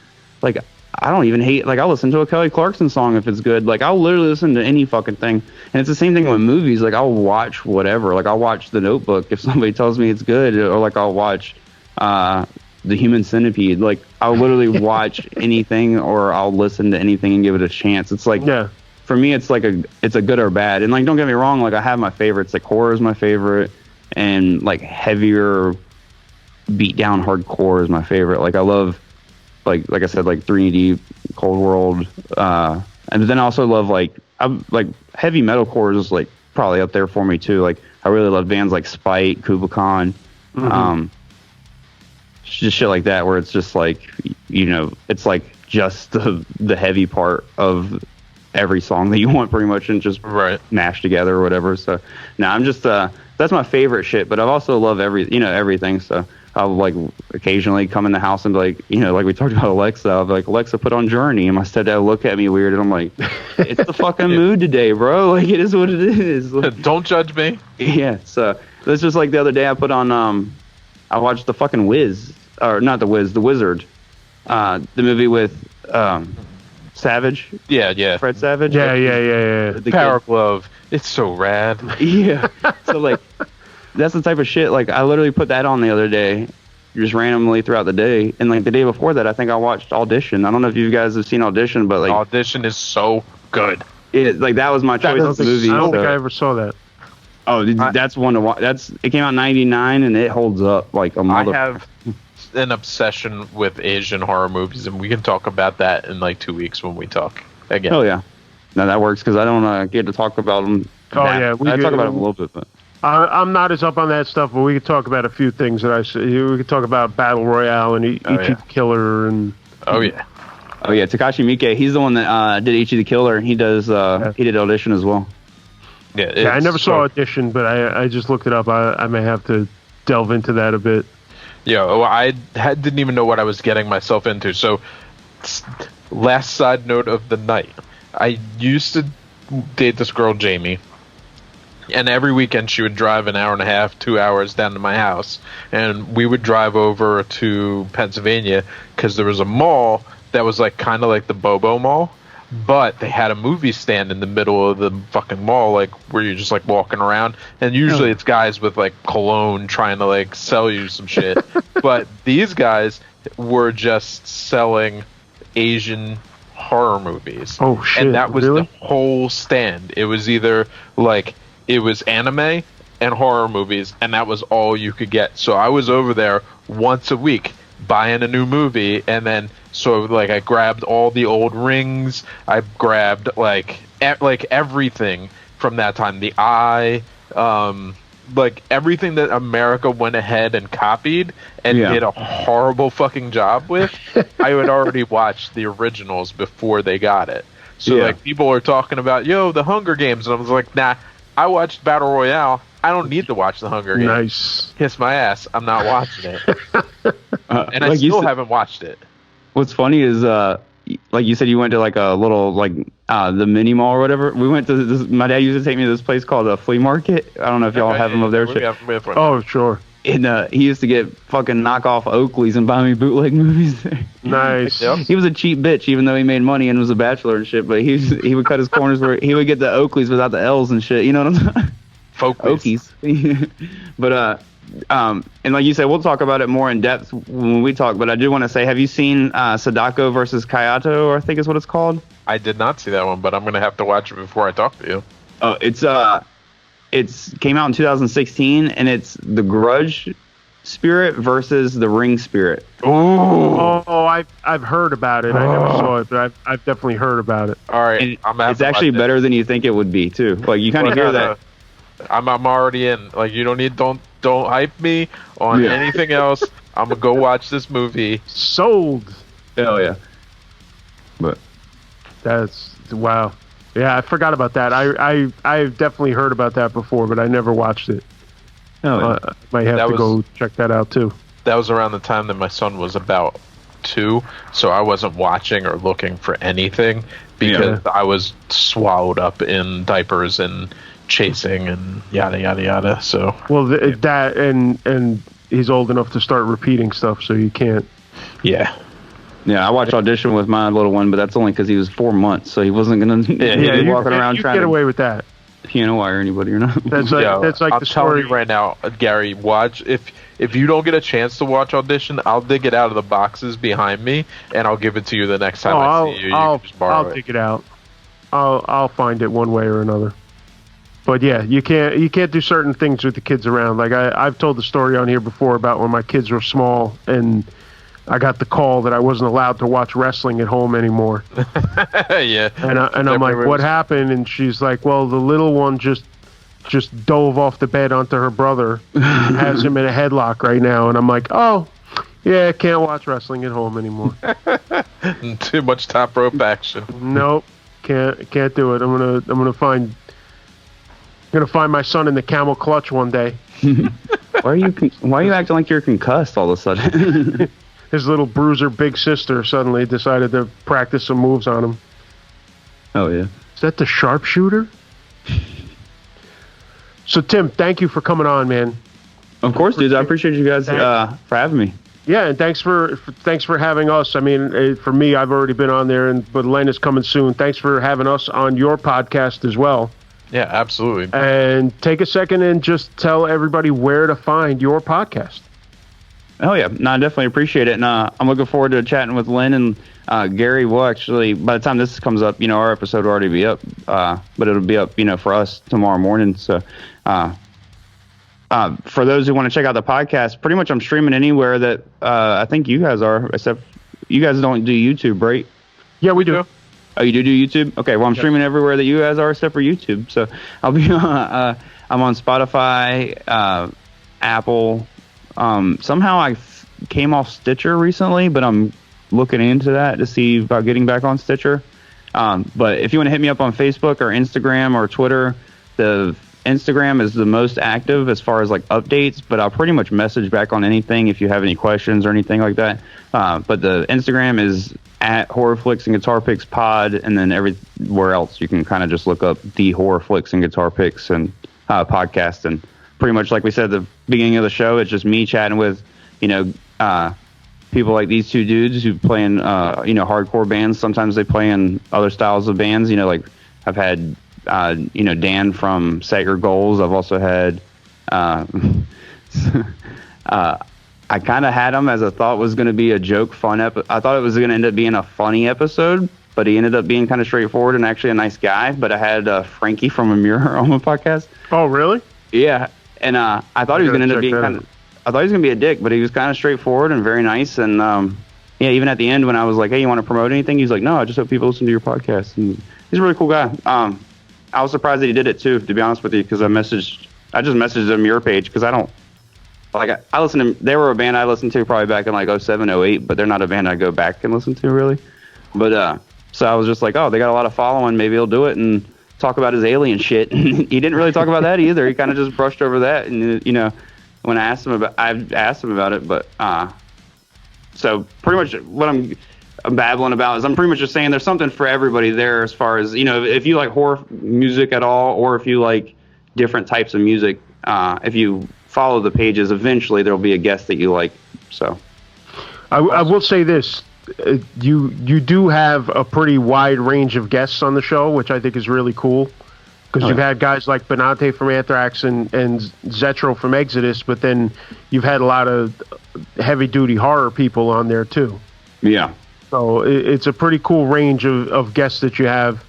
like, I don't even hate, like, I'll listen to a Kelly Clarkson song if it's good. Like, I'll literally listen to any fucking thing. And it's the same thing with movies. Like, I'll watch whatever. Like, I'll watch The Notebook if somebody tells me it's good, or like I'll watch The Human Centipede. Like, I'll literally watch anything, or I'll listen to anything and give it a chance. It's like, yeah. For me, it's like it's a good or bad. And like, don't get me wrong, like, I have my favorites. Like, horror is my favorite, and like heavier, beat down hardcore is my favorite. Like, I love, like I said, like 3D, Cold World, and then I also love like heavy metalcore is like probably up there for me too. Like, I really love bands like Spite, Kublai Khan, just shit like that, where it's just like, it's like just the heavy part of every song that you want pretty much, and just mashed together or whatever. So now I'm just that's my favorite shit, but I also love everything. So I'll like occasionally come in the house and be like, like we talked about Alexa, I'll be like, Alexa, put on Journey, and my stepdad will look at me weird, and I'm like, it's the fucking mood today, bro. Like, it is what it is. Like,
don't judge me.
Yeah. So that's just like the other day I put on I watched the fucking Wiz, or not the Wiz, the Wizard, the movie with Savage.
Yeah.
Fred Savage.
Yeah.
The Power Glove. It's so rad.
Yeah. So like, that's the type of shit. Like, I literally put that on the other day, just randomly throughout the day. And like the day before that, I think I watched Audition. I don't know if you guys have seen Audition, but like,
Audition is so good.
Like, that was my choice of movie.
I don't think I ever saw that.
Oh, that's one to watch. It came out in '99, and it holds up like a mother.
I have an obsession with Asian horror movies, and we can talk about that in like 2 weeks when we talk again.
Oh yeah, no, that works, because I don't get to talk about them.
Yeah,
I talk about them a little bit, but
I'm not as up on that stuff. But we could talk about a few things that I see. We could talk about Battle Royale and Ichi the Killer, and
oh yeah,
Takashi Miike. He's the one that did Ichi the Killer. He does. He did Audition as well.
Yeah, I never saw Audition, but I just looked it up. I may have to delve into that a bit.
Yeah, well, I didn't even know what I was getting myself into. So, last side note of the night, I used to date this girl, Jamie, And every weekend she would drive an hour and a half, 2 hours down to my house. And we would drive over to Pennsylvania because there was a mall that was like kind of like the Bobo Mall. But they had a movie stand in the middle of the fucking mall, like where you're just like walking around. And usually it's guys with like cologne trying to like sell you some shit. But these guys were just selling Asian horror movies.
Oh shit!
And that was
really?
the whole stand. It was either like it was anime and horror movies, and that was all you could get. So I was over there once a week buying a new movie, and then so like I grabbed all the old Rings. I grabbed like everything from that time. The Eye, like everything that America went ahead and copied and did a horrible fucking job with. I had already watched the originals before they got it. So like people are talking about the Hunger Games, and I was like, nah, I watched Battle Royale. I don't need to watch the Hunger Games.
Nice.
Kiss my ass. I'm not watching it. And I still haven't watched it.
What's funny is, like you said, you went to like a little like the mini mall or whatever. We went to this. My dad used to take me to this place called a flea market. I don't know if y'all have them over there.
Oh, sure.
And he used to get fucking knockoff Oakleys and buy me bootleg movies there.
Nice.
He was a cheap bitch, even though he made money and was a bachelor and shit. But he would cut his corners where he would get the Oakleys without the L's and shit. You know what I'm saying? Okies. But and like you said, we'll talk about it more in depth when we talk. But I do want to say, have you seen Sadako versus Kyoto? I think is what it's called.
I did not see that one, but I'm gonna have to watch it before I talk to you.
It's came out in 2016, and it's the Grudge spirit versus the Ring spirit.
I've heard about it. I never saw it, but I've definitely heard about it.
All right,
it's actually better than you think it would be too. Like you kind of hear that.
I'm already in. Like you don't hype me on anything else. I'm gonna go watch this movie.
Sold.
Hell yeah. But
that's wow. Yeah, I forgot about that. I've definitely heard about that before, but I never watched it. Might have to go check that out too.
That was around the time that my son was about 2, so I wasn't watching or looking for anything because I was swallowed up in diapers and chasing and yada yada yada. So
that and he's old enough to start repeating stuff, so you can't.
Yeah, I watched Audition with my little one, but that's only because he was 4 months, so he wasn't gonna be walking around trying to get
away with that.
Piano wire anybody or not.
That's like
I'll
the story.
tell you right now, Gary. Watch if you don't get a chance to watch Audition, I'll dig it out of the boxes behind me and I'll give it to you the next time I see you.
I'll dig it out. I'll find it one way or another. But yeah, you can't do certain things with the kids around. Like I've told the story on here before about when my kids were small and I got the call that I wasn't allowed to watch wrestling at home anymore.
Yeah.
And I'm like, what happened? And she's like, well, the little one just dove off the bed onto her brother, has him in a headlock right now. And I'm like, oh, yeah, can't watch wrestling at home anymore.
Too much top rope action.
Nope, can't do it. I'm gonna find my son in the camel clutch one day.
Why are you acting like you're concussed all of a sudden?
His little bruiser big sister suddenly decided to practice some moves on him.
Oh yeah.
Is that the sharpshooter? So Tim, thank you for coming on, man.
Of course, dude. I appreciate you guys for having me.
Yeah, and thanks for having us. I mean, for me, I've already been on there, but Len is coming soon. Thanks for having us on your podcast as well.
Yeah, absolutely.
And take a second and just tell everybody where to find your podcast.
Oh yeah, no, I definitely appreciate it, and I'm looking forward to chatting with Lynn and Gary. Will actually, by the time this comes up, our episode will already be up, but it'll be up, for us tomorrow morning. So, for those who want to check out the podcast, pretty much I'm streaming anywhere that I think you guys are, except you guys don't do YouTube, right?
Yeah, we do.
Oh, you do YouTube? Okay, well, I'm streaming everywhere that you guys are except for YouTube. So I'll be I'm on Spotify, Apple. Somehow I came off Stitcher recently, but I'm looking into that to see about getting back on Stitcher. But if you want to hit me up on Facebook or Instagram or Twitter, the Instagram is the most active as far as like updates, but I'll pretty much message back on anything if you have any questions or anything like that. But the Instagram is at Horror Flicks and Guitar Picks Pod, and then everywhere else you can kind of just look up the Horror Flicks and Guitar Picks, and podcast, and pretty much like we said at the beginning of the show, it's just me chatting with, people like these two dudes who play in, hardcore bands. Sometimes they play in other styles of bands. Like I've had, Dan from Set Your Goals. I've also had, I kind of had him as I thought was going to be a joke, fun I thought it was going to end up being a funny episode, but he ended up being kind of straightforward and actually a nice guy. But I had Frankie from Amir on my podcast.
Oh, really?
Yeah, and I thought he was going to end up being I thought he was going to be a dick, but he was kind of straightforward and very nice. And even at the end when I was like, "Hey, you want to promote anything?" He's like, "No, I just hope people listen to your podcast." And he's a really cool guy. I was surprised that he did it too, to be honest with you, because I just messaged him your page because I don't. Like I listen to, they were a band I listened to probably back in like 07, 08, but they're not a band I go back and listen to really. But so I was just like, oh, they got a lot of following, maybe he'll do it and talk about his alien shit. He didn't really talk about that either. He kind of just brushed over that, and when I asked him about it, but so pretty much what I'm babbling about is I'm pretty much just saying there's something for everybody there as far as if you like horror music at all, or if you like different types of music, if you follow the pages, eventually there'll be a guest that you like. So
I will say this, you do have a pretty wide range of guests on the show, which I think is really cool, because you've had guys like Benante from Anthrax and Zetro from Exodus, but then you've had a lot of heavy duty horror people on there too.
Yeah,
so it's a pretty cool range of guests that you have.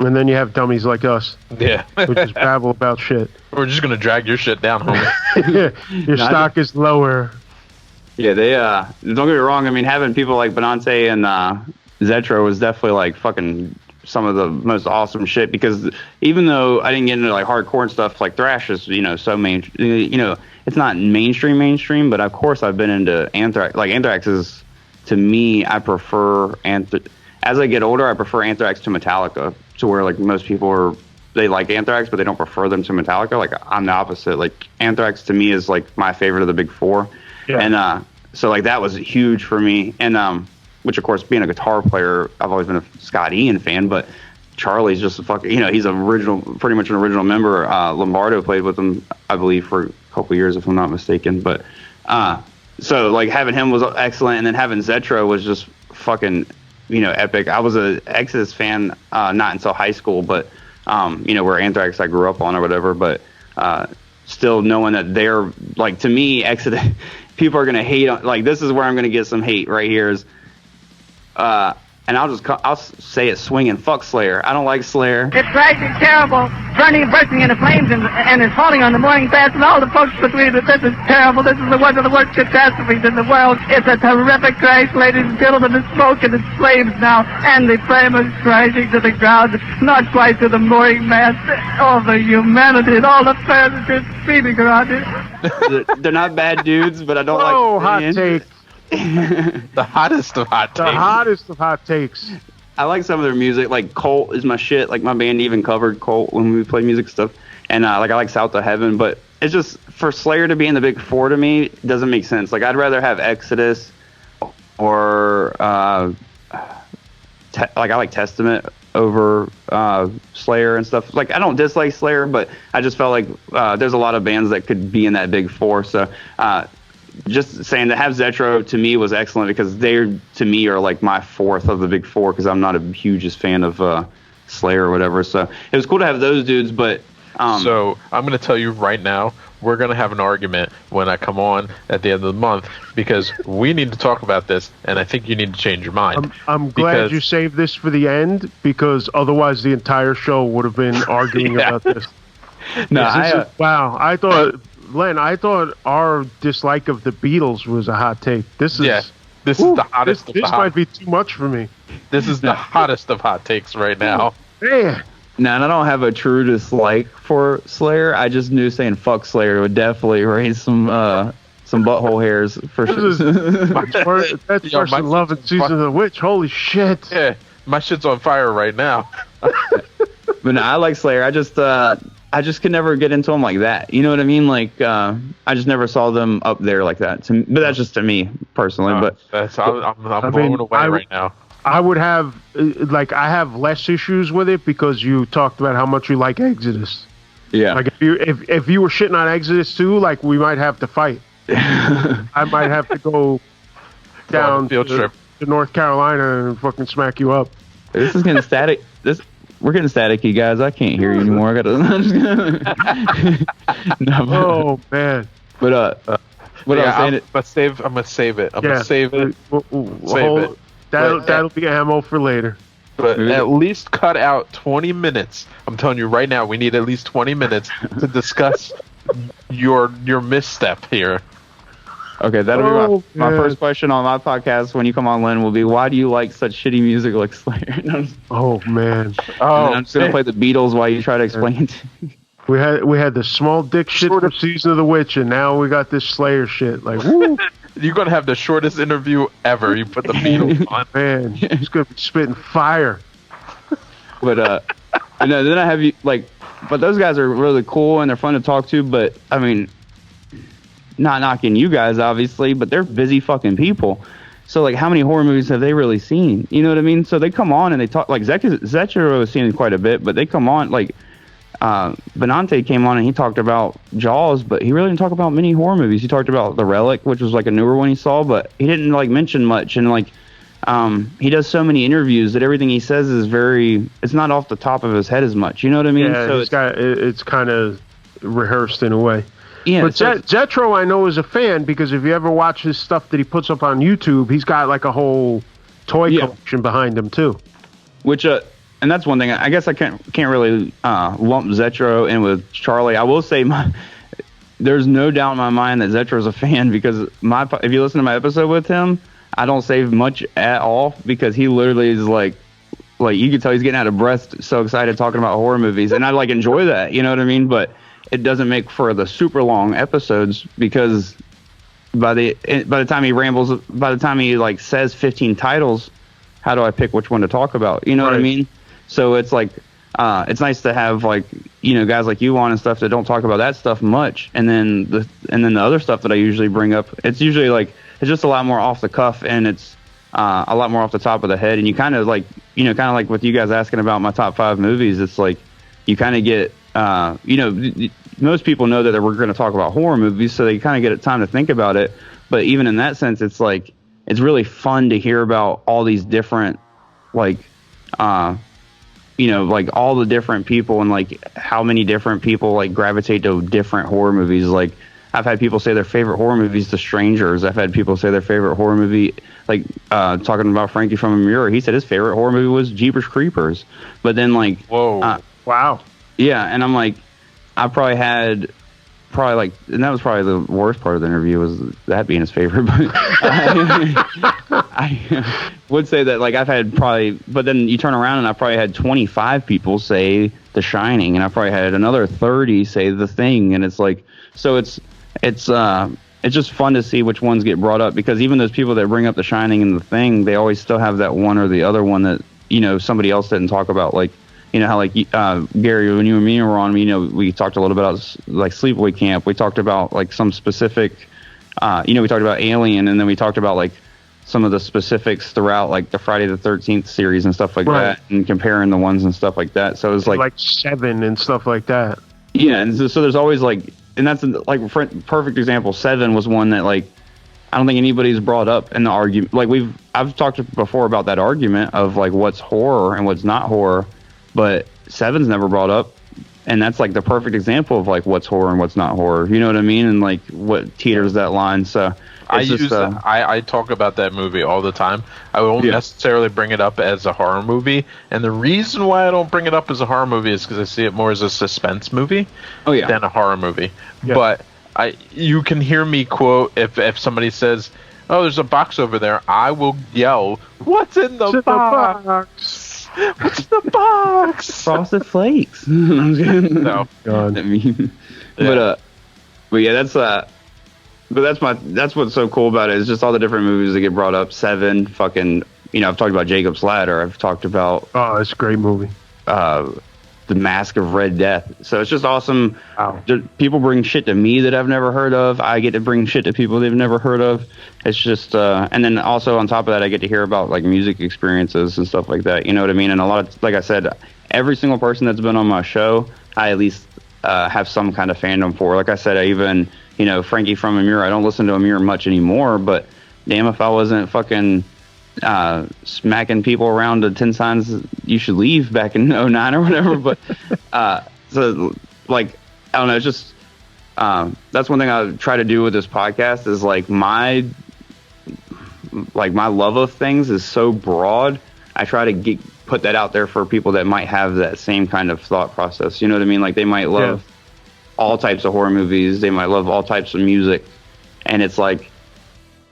And then you have dummies like us.
Yeah.
Who just babble about shit.
We're just going to drag your shit down, homie.
Your stock is lower.
Yeah, they, don't get me wrong. I mean, having people like Benante and Zetro was definitely like fucking some of the most awesome shit, because even though I didn't get into like hardcore and stuff, like thrash is, so it's not mainstream, but of course I've been into Anthrax. Like Anthrax is, to me, I prefer as I get older, I prefer Anthrax to Metallica, to where like most people they like Anthrax, but they don't prefer them to Metallica. Like I'm the opposite. Like Anthrax to me is like my favorite of the big four. Yeah. And so like that was huge for me. And which of course, being a guitar player, I've always been a Scott Ian fan, but Charlie's just a fucking, he's pretty much an original member. Lombardo played with him, I believe, for a couple years, if I'm not mistaken. But so like having him was excellent, and then having Zetro was just fucking epic. I was a Exodus fan not until high school, but where Anthrax I grew up on or whatever, but still knowing that they're like, to me, Exodus people are gonna hate on, like, this is where I'm gonna get some hate right here is and I'll say it swinging, fuck Slayer. I don't like Slayer.
It's tragic, terrible, bursting into flames, and it's falling on the morning fast, and all the folks between it. This is terrible. This is one of the worst catastrophes in the world. It's a terrific crash, ladies and gentlemen. It's smoke and it's flames now, and the flame is crashing to the ground, not quite to the mooring mast. All the humanity and all the fans are just screaming around it.
They're not bad dudes, but I don't like.
Oh, hot take.
The hottest of hot takes.
The hottest of hot takes.
I like some of their music. Like Cult is my shit. Like my band even covered Cult when we play music stuff. And I like South to Heaven. But it's just, for Slayer to be in the big four to me, it doesn't make sense. Like I'd rather have Exodus or I like Testament over Slayer and stuff. Like I don't dislike Slayer, but I just felt like there's a lot of bands that could be in that big four. So just saying, to have Zetro to me was excellent, because they to me are like my fourth of the big four, because I'm not a hugest fan of Slayer or whatever. So it was cool to have those dudes. But
so I'm going to tell you right now, we're going to have an argument when I come on at the end of the month, because we need to talk about this, and I think you need to change your mind.
I'm glad you saved this for the end, because otherwise the entire show would have been arguing about this.
No,
wow. I thought, Len, our dislike of the Beatles was a hot take. This is
is the hottest.
This might be too much for me.
This is the hottest of hot takes right now.
Man.
No, and I don't have a true dislike for Slayer. I just knew saying fuck Slayer would definitely raise some butthole hairs for sure.
That's person loving Season of the Witch. Holy shit.
Yeah, my shit's on fire right now.
But no, I like Slayer. I just could never get into them like that. You know what I mean? Like, I just never saw them up there like that. But that's just to me personally.
I'm blown away right now.
I would have, I have less issues with it because you talked about how much you like Exodus.
Yeah.
Like if you were shitting on Exodus 2, like we might have to fight. I might have to go down to North Carolina and fucking smack you up.
This is getting static. We're getting staticky, guys. I can't hear you anymore. I gotta.
Oh man.
But what I was saying,
I'm gonna save it. I'm gonna save it. Save it.
That'll be ammo for later.
But at least cut out 20 minutes. I'm telling you right now, we need at least 20 minutes to discuss your misstep here.
Okay, that'll be my first question on my podcast when you come on, Lynn, will be, why do you like such shitty music like Slayer?
Oh, man.
I'm just going to play the Beatles while you try to explain it.
We had the small dick shit from Season of the Witch, and now we got this Slayer shit. Like, woo!
You're going to have the shortest interview ever. You put the Beatles on.
Man, he's going to be spitting fire.
But, then I have you, like, but those guys are really cool and they're fun to talk to, but, I mean, not knocking you guys, obviously, but they're busy fucking people. So, like, how many horror movies have they really seen? You know what I mean? So they come on and they talk, like, Zetro has seen quite a bit, but they come on, like, Benante came on and he talked about Jaws, but he really didn't talk about many horror movies. He talked about The Relic, which was, like, a newer one he saw, but he didn't, like, mention much. And, like, he does so many interviews that everything he says is it's not off the top of his head as much. You know what I mean?
Yeah, so it's kind of rehearsed in a way.
Yeah,
but Zetro, I know, is a fan because if you ever watch his stuff that he puts up on YouTube, he's got like a whole toy collection behind him too.
Which, and that's one thing. I guess I can't really lump Zetro in with Charlie. I will say there's no doubt in my mind that Zetro's a fan because if you listen to my episode with him, I don't save much at all because he literally is like you can tell he's getting out of breath, so excited talking about horror movies, and I like enjoy that. You know what I mean? But it doesn't make for the super long episodes because by the time he rambles, by the time he like says 15 titles, how do I pick which one to talk about? You know what I mean? So it's like it's nice to have like guys like you on and stuff that don't talk about that stuff much, and then the other stuff that I usually bring up, it's usually like it's just a lot more off the cuff and it's a lot more off the top of the head, and you kind of like with you guys asking about my top 5 movies, it's like you kind of get. Most people know that we're going to talk about horror movies, so they kind of get time to think about it. But even in that sense, it's like it's really fun to hear about all these different, like all the different people and like how many different people like gravitate to different horror movies. Like I've had people say their favorite horror movie is The Strangers. I've had people say their favorite horror movie, like talking about Frankie from a Mirror. He said his favorite horror movie was Jeepers Creepers. But then like,
whoa,
wow.
Yeah, and I'm like, I probably had, and that was probably the worst part of the interview was that being his favorite. But I would say that like I've had but then you turn around and I probably had 25 people say The Shining, and I probably had another 30 say The Thing, and it's like, so it's just fun to see which ones get brought up because even those people that bring up The Shining and The Thing, they always still have that one or the other one that somebody else didn't talk about, like. You know how like Gary, when you and me were on, we talked a little bit about like Sleepaway Camp. We talked about like some specific, we talked about Alien, and then we talked about like some of the specifics throughout like the Friday the 13th series and stuff like that, and comparing the ones and stuff like that. So it was like
Seven and stuff like that.
Yeah, and so there's always like, and that's like perfect example. Seven was one that like I don't think anybody's brought up in the argument. Like I've talked before about that argument of like what's horror and what's not horror. But Seven's never brought up, and that's like the perfect example of like what's horror and what's not horror. You know what I mean? And like what teeters that line. So
I talk about that movie all the time. I won't necessarily bring it up as a horror movie, and the reason why I don't bring it up as a horror movie is because I see it more as a suspense movie than a horror movie. Yeah. But you can hear me quote if somebody says, "Oh, there's a box over there," I will yell, "What's in the box? What's the box?"
Frosted Flakes.
No,
God. I mean, but that's what's so cool about it is just all the different movies that get brought up. Seven, fucking, I've talked about Jacob's Ladder. I've talked about
it's a great movie.
The Mask of Red Death. So it's just awesome.
Wow.
People bring shit to me that I've never heard of. I get to bring shit to people they've never heard of. It's just, and then also on top of that, I get to hear about like music experiences and stuff like that. You know what I mean? And a lot of, like I said, every single person that's been on my show, I at least have some kind of fandom for. Like I said, I even, Frankie from Amir, I don't listen to Amir much anymore, but damn if I wasn't fucking smacking people around to 10 signs you should leave back in 09 or whatever. But so like, I don't know, it's just that's one thing I try to do with this podcast is like my love of things is so broad. I try to put that out there for people that might have that same kind of thought process. You know what I mean? Like they might love all types of horror movies. They might love all types of music. And it's like,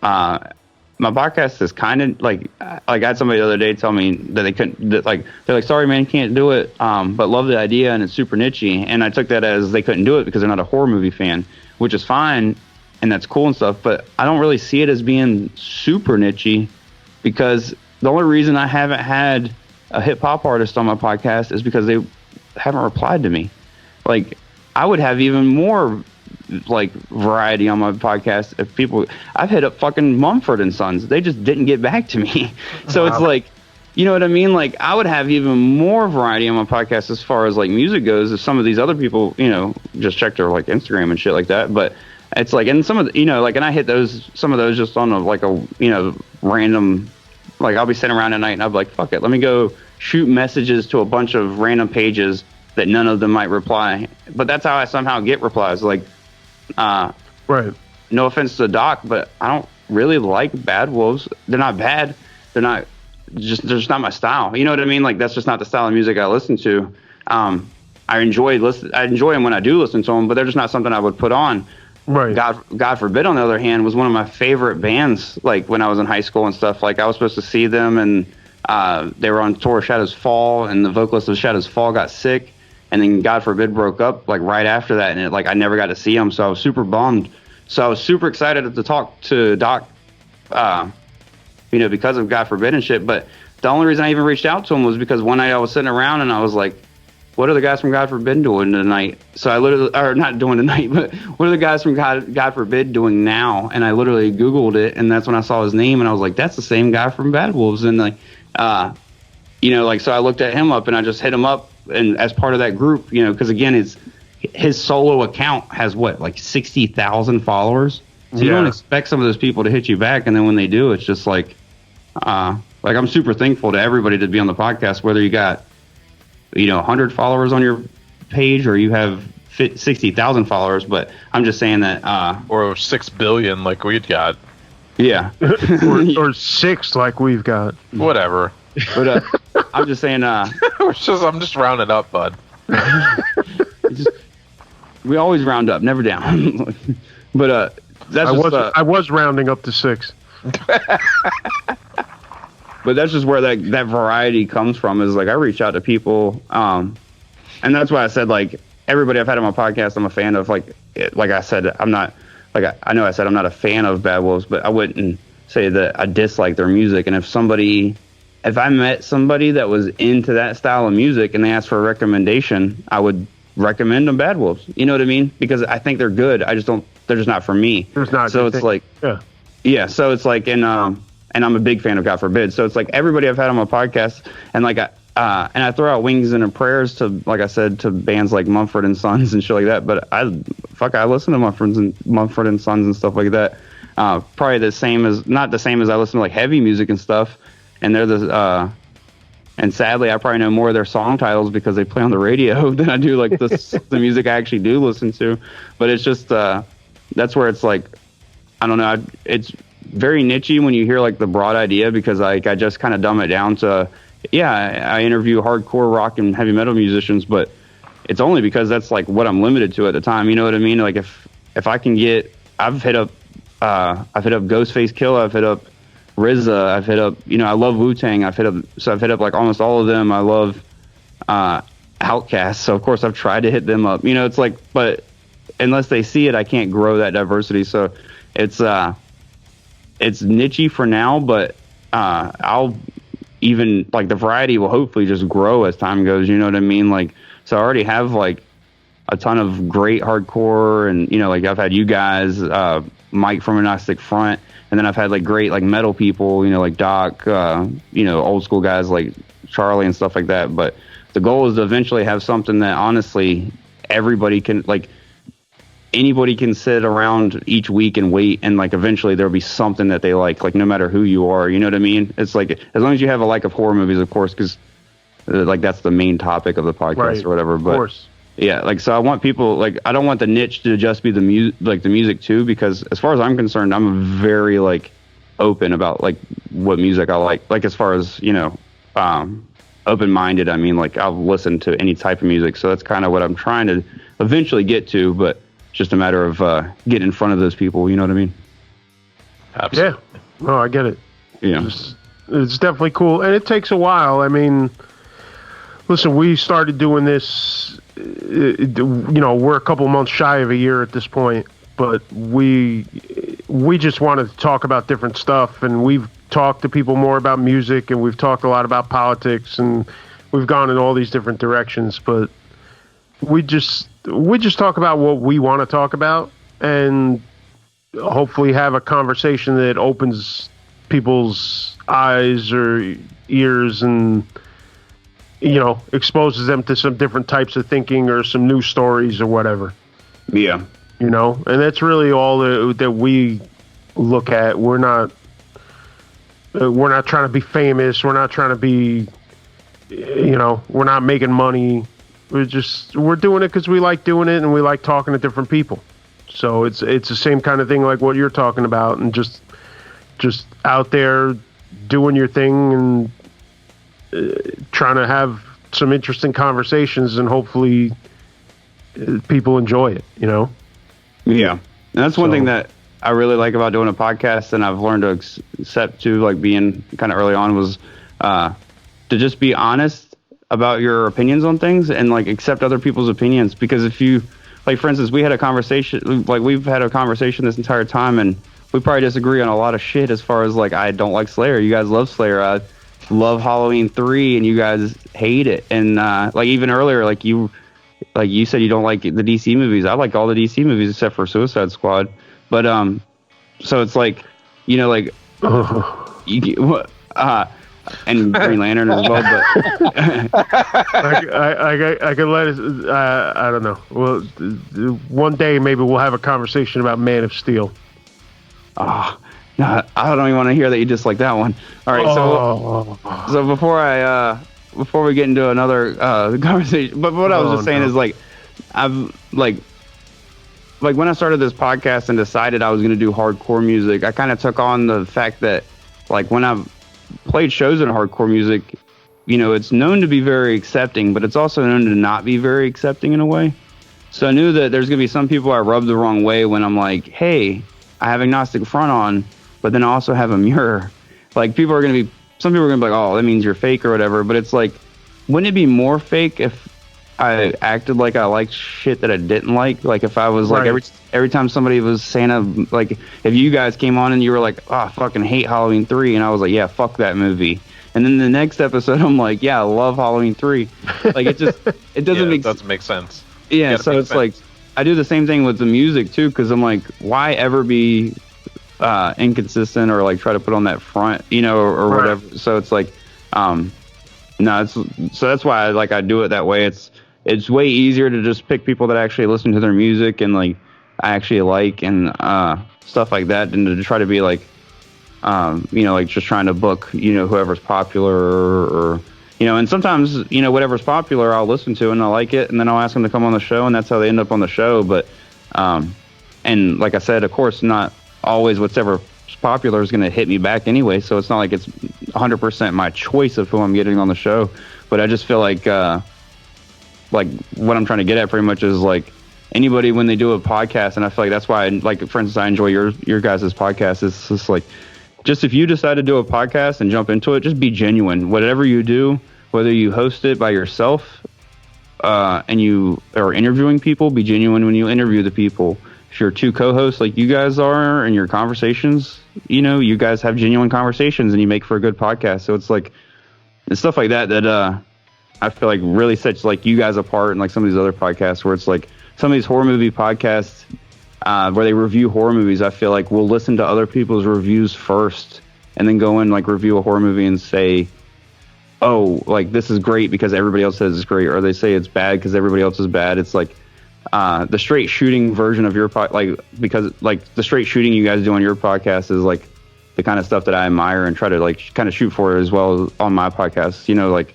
my podcast is kind of like I had somebody the other day tell me that they couldn't, they're like, sorry, man, can't do it. But love the idea and it's super nichey. And I took that as they couldn't do it because they're not a horror movie fan, which is fine. And that's cool and stuff. But I don't really see it as being super nichey because the only reason I haven't had a hip hop artist on my podcast is because they haven't replied to me. Like I would have even more like variety on my podcast if people. I've hit up fucking Mumford and Sons. They just didn't get back to me. So it's like, you know what I mean? Like I would have even more variety on my podcast as far as like music goes if some of these other people, just check their like Instagram and shit like that. But it's like, and some of the, like, and I hit some of those just on a random. Like I'll be sitting around at night and I'll be like, fuck it, let me go shoot messages to a bunch of random pages that none of them might reply. But that's how I somehow get replies. Like,
right.
No offense to Doc, but I don't really like Bad Wolves. They're not bad. They're just not my style. You know what I mean? Like that's just not the style of music I listen to. I enjoy them when I do listen to them, but they're just not something I would put on.
Right.
God Forbid, on the other hand, was one of my favorite bands. Like when I was in high school and stuff. Like I was supposed to see them, and they were on tour Shadows Fall, and the vocalist of Shadows Fall got sick, and then God Forbid broke up like right after that, and I never got to see them, so I was super bummed. So I was super excited to talk to Doc, because of God Forbid and shit. But the only reason I even reached out to him was because one night I was sitting around and I was like, what are the guys from God Forbid doing tonight? So I literally, or not doing tonight, but what are the guys from God Forbid doing now? And I literally Googled it, and that's when I saw his name, and I was like, that's the same guy from Bad Wolves. And like, so I looked at him up, and I just hit him up, and as part of that group, because again, his solo account has like 60,000 followers. So you don't expect some of those people to hit you back, and then when they do, it's just like I'm super thankful to everybody to be on the podcast, whether you got 100 followers on your page or you have 60,000 followers. But I'm just saying that
or 6 billion like we've got.
Yeah.
or 6 like we've got.
Whatever.
But I'm just saying
I'm just rounding up, bud.
We always round up, never down. But that's
I was rounding up to 6.
But that's just where that variety comes from, is like I reach out to people, and that's why I said like everybody I've had on my podcast I'm a fan of. Like I said, I'm not like I know I said I'm not a fan of Bad Wolves, but I wouldn't say that I dislike their music. And if I met somebody that was into that style of music and they asked for a recommendation, I would recommend them Bad Wolves. You know what I mean? Because I think they're good. They're just not for me. So it's like so it's like and I'm a big fan of God Forbid. So it's like everybody I've had on my podcast, and like and I throw out wings and prayers to, like I said, to bands like Mumford and Sons and shit like that. But I listen to Mumford and Sons and stuff like that. Probably not the same as I listen to like heavy music and stuff. And they're and sadly I probably know more of their song titles because they play on the radio than I do like the music I actually do listen to. But it's just that's where it's like, I don't know, it's very nichey when you hear like the broad idea, because like I just kind of dumb it down to I interview hardcore rock and heavy metal musicians, but it's only because that's like what I'm limited to at the time. You know what I mean? Like if I can get, I've hit up Ghostface Killah, I've hit up RZA, I've hit up, I love Wu-Tang, I've hit up like almost all of them. I love Outkast, so of course I've tried to hit them up. It's like, but unless they see it, I can't grow that diversity. So it's nichey for now, but I'll even like the variety will hopefully just grow as time goes. You know what I mean? Like, so I already have like a ton of great hardcore, and like I've had you guys, Mike from Agnostic Front, and then I've had like great like metal people, like Doc, old school guys like Charlie and stuff like that. But the goal is to eventually have something that honestly everybody can like anybody can sit around each week and wait, and like eventually there'll be something that they like no matter who you are, you know what I mean? It's like as long as you have a like of horror movies, of course, because like that's the main topic of the podcast or whatever. But
of course.
Yeah, like so I want people like I don't want the niche to just be the music too, because as far as I'm concerned, I'm very like open about like what music I like as far as, you know, open-minded. I mean, like I'll listen to any type of music, so that's kind of what I'm trying to eventually get to, but it's just a matter of getting in front of those people, you know what I mean?
Absolutely.
Yeah. No, I get it.
Yeah.
It's definitely cool, and it takes a while. I mean, listen, we started doing this, you know, we're a couple months shy of a year at this point, but we just wanted to talk about different stuff, and we've talked to people more about music, and we've talked a lot about politics, and we've gone in all these different directions, but we just talk about what we want to talk about, and hopefully have a conversation that opens people's eyes or ears and, you know, exposes them to some different types of thinking or some new stories or whatever.
Yeah.
You know, and that's really all that we look at. We're not trying to be famous. We're not trying to be, you know, we're not making money. We're doing it because we like doing it, and we like talking to different people. So it's the same kind of thing like what you're talking about, and just out there doing your thing and trying to have some interesting conversations, and hopefully people enjoy it, you know?
Yeah. And that's one thing that I really like about doing a podcast, and I've learned to accept too, like being kind of early on, was to just be honest about your opinions on things and like accept other people's opinions. Because if you, like, for instance, we've had a conversation this entire time, and we probably disagree on a lot of shit as far as like, I don't like Slayer. You guys love Slayer. I love Halloween 3 and you guys hate it. And like even earlier, like you said you don't like the DC movies. I like all the DC movies except for Suicide Squad. But so it's like, you know, like and Green Lantern as well. But
I could let it. I don't know. Well, one day maybe we'll have a conversation about Man of Steel.
No, I don't even want to hear that you dislike that one. All right, so before we get into another conversation, but what I was just saying is like, I've like when I started this podcast and decided I was going to do hardcore music, I kind of took on the fact that like when I've played shows in hardcore music, you know, it's known to be very accepting, but it's also known to not be very accepting in a way. So I knew that there's going to be some people I rub the wrong way when I'm like, hey, I have agnostic front on, but then I also have a mirror. Like some people are going to be like, oh, that means you're fake or whatever. But it's like, wouldn't it be more fake if I acted like I liked shit that I didn't like? Like if I was like, every time somebody was saying, like if you guys came on and you were like, oh, I fucking hate Halloween 3. And I was like, yeah, fuck that movie. And then the next episode, I'm like, yeah, I love Halloween 3. Like it doesn't make sense. Yeah. So it's like, I do the same thing with the music too, because I'm like, why ever be inconsistent or like try to put on that front, you know, or whatever. So it's like, so that's why I do it that way. It's way easier to just pick people that actually listen to their music and like I actually like and stuff like that, than to try to be like, you know, like just trying to book, you know, whoever's popular or you know, and sometimes, you know, whatever's popular I'll listen to and I like it, and then I'll ask them to come on the show, and that's how they end up on the show. But and like I said, of course, not always whatever's popular is going to hit me back anyway, so it's not like it's 100% my choice of who I'm getting on the show. But I just feel like what I'm trying to get at pretty much is like anybody when they do a podcast, and I feel like that's why, like, for instance, I enjoy your guys' podcast. It's just like, just if you decide to do a podcast and jump into it, just be genuine. Whatever you do, whether you host it by yourself and you are interviewing people, be genuine when you interview the people. If you're two co-hosts like you guys are and your conversations, you know, you guys have genuine conversations and you make for a good podcast. So it's like, it's stuff like that I feel like really sets like you guys apart, and like some of these other podcasts where it's like some of these horror movie podcasts where they review horror movies, I feel like we'll listen to other people's reviews first and then go and like review a horror movie and say, oh, like this is great because everybody else says it's great, or they say it's bad because everybody else is bad. It's like the straight shooting version of your because like the straight shooting you guys do on your podcast is like the kind of stuff that I admire and try to like kind of shoot for as well on my podcast. You know, like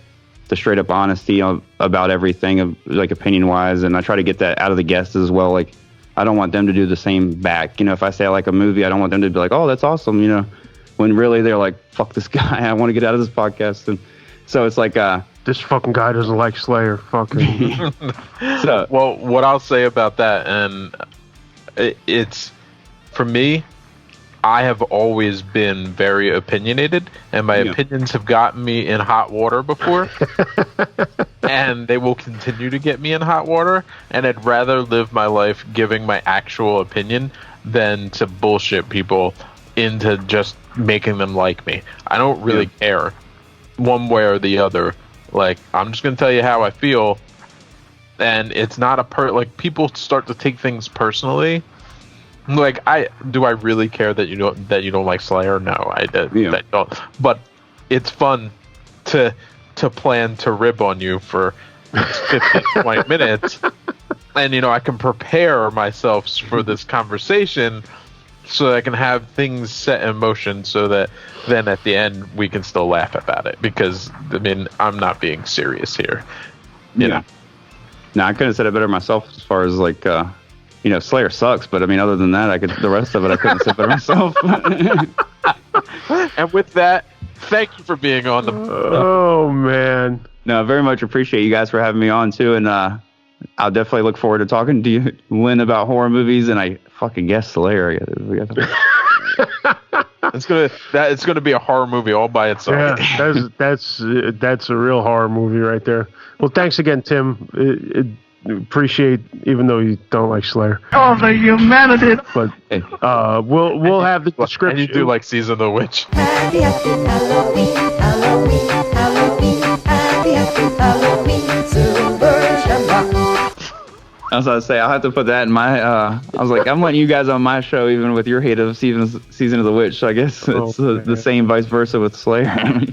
the straight up honesty about everything, like opinion wise, and I try to get that out of the guests as well. Like I don't want them to do the same back. You know, if I say I like a movie, I don't want them to be like, oh, that's awesome. You know, when really they're like, fuck this guy, I want to get out of this podcast. And so it's like
this fucking guy doesn't like Slayer. Fucking.
So, well, what I'll say about that, and it's for me, I have always been very opinionated, and my opinions have gotten me in hot water before, and they will continue to get me in hot water, and I'd rather live my life giving my actual opinion than to bullshit people into just making them like me. I don't really care one way or the other. Like, I'm just going to tell you how I feel, and it's not like, people start to take things personally. Like, do I really care that you don't like Slayer? No, I don't. But it's fun to plan to rib on you for 15, 20 minutes, and I can prepare myself for this conversation so that I can have things set in motion so that then at the end we can still laugh about it, because I mean, I'm not being serious here. You know.
No, I couldn't have said it better myself as far as like Slayer sucks, but I mean, other than that, the rest of it I couldn't say better myself.
And with that, thank you for being on the.
Oh man!
No, very much appreciate you guys for having me on too, and I'll definitely look forward to talking to you, Lynn, about horror movies, and I fucking guess Slayer.
It's gonna be a horror movie all by itself.
Yeah, that's a real horror movie right there. Well, thanks again, Tim. Appreciate, even though you don't like Slayer.
Oh, the humanity!
But we'll have the description.
And you do like Season of the Witch.
Happy, happy Halloween, Halloween, Halloween. Happy, happy Halloween, Silver Shamrock.
I was going to say, I'll have to put that in my, I was like, I'm letting you guys on my show, even with your hate of Season of the Witch. So I guess it's the same vice versa with Slayer.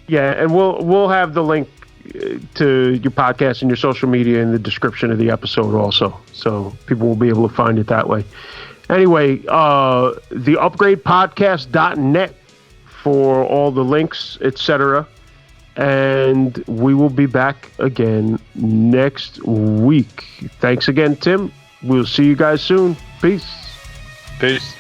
Yeah, and we'll have the link to your podcast and your social media in the description of the episode also, so people will be able to find it that way. Anyway, the upgradepodcast.net for all the links, etc. And we will be back again next week. Thanks again, Tim. We'll see you guys soon. Peace.
Peace.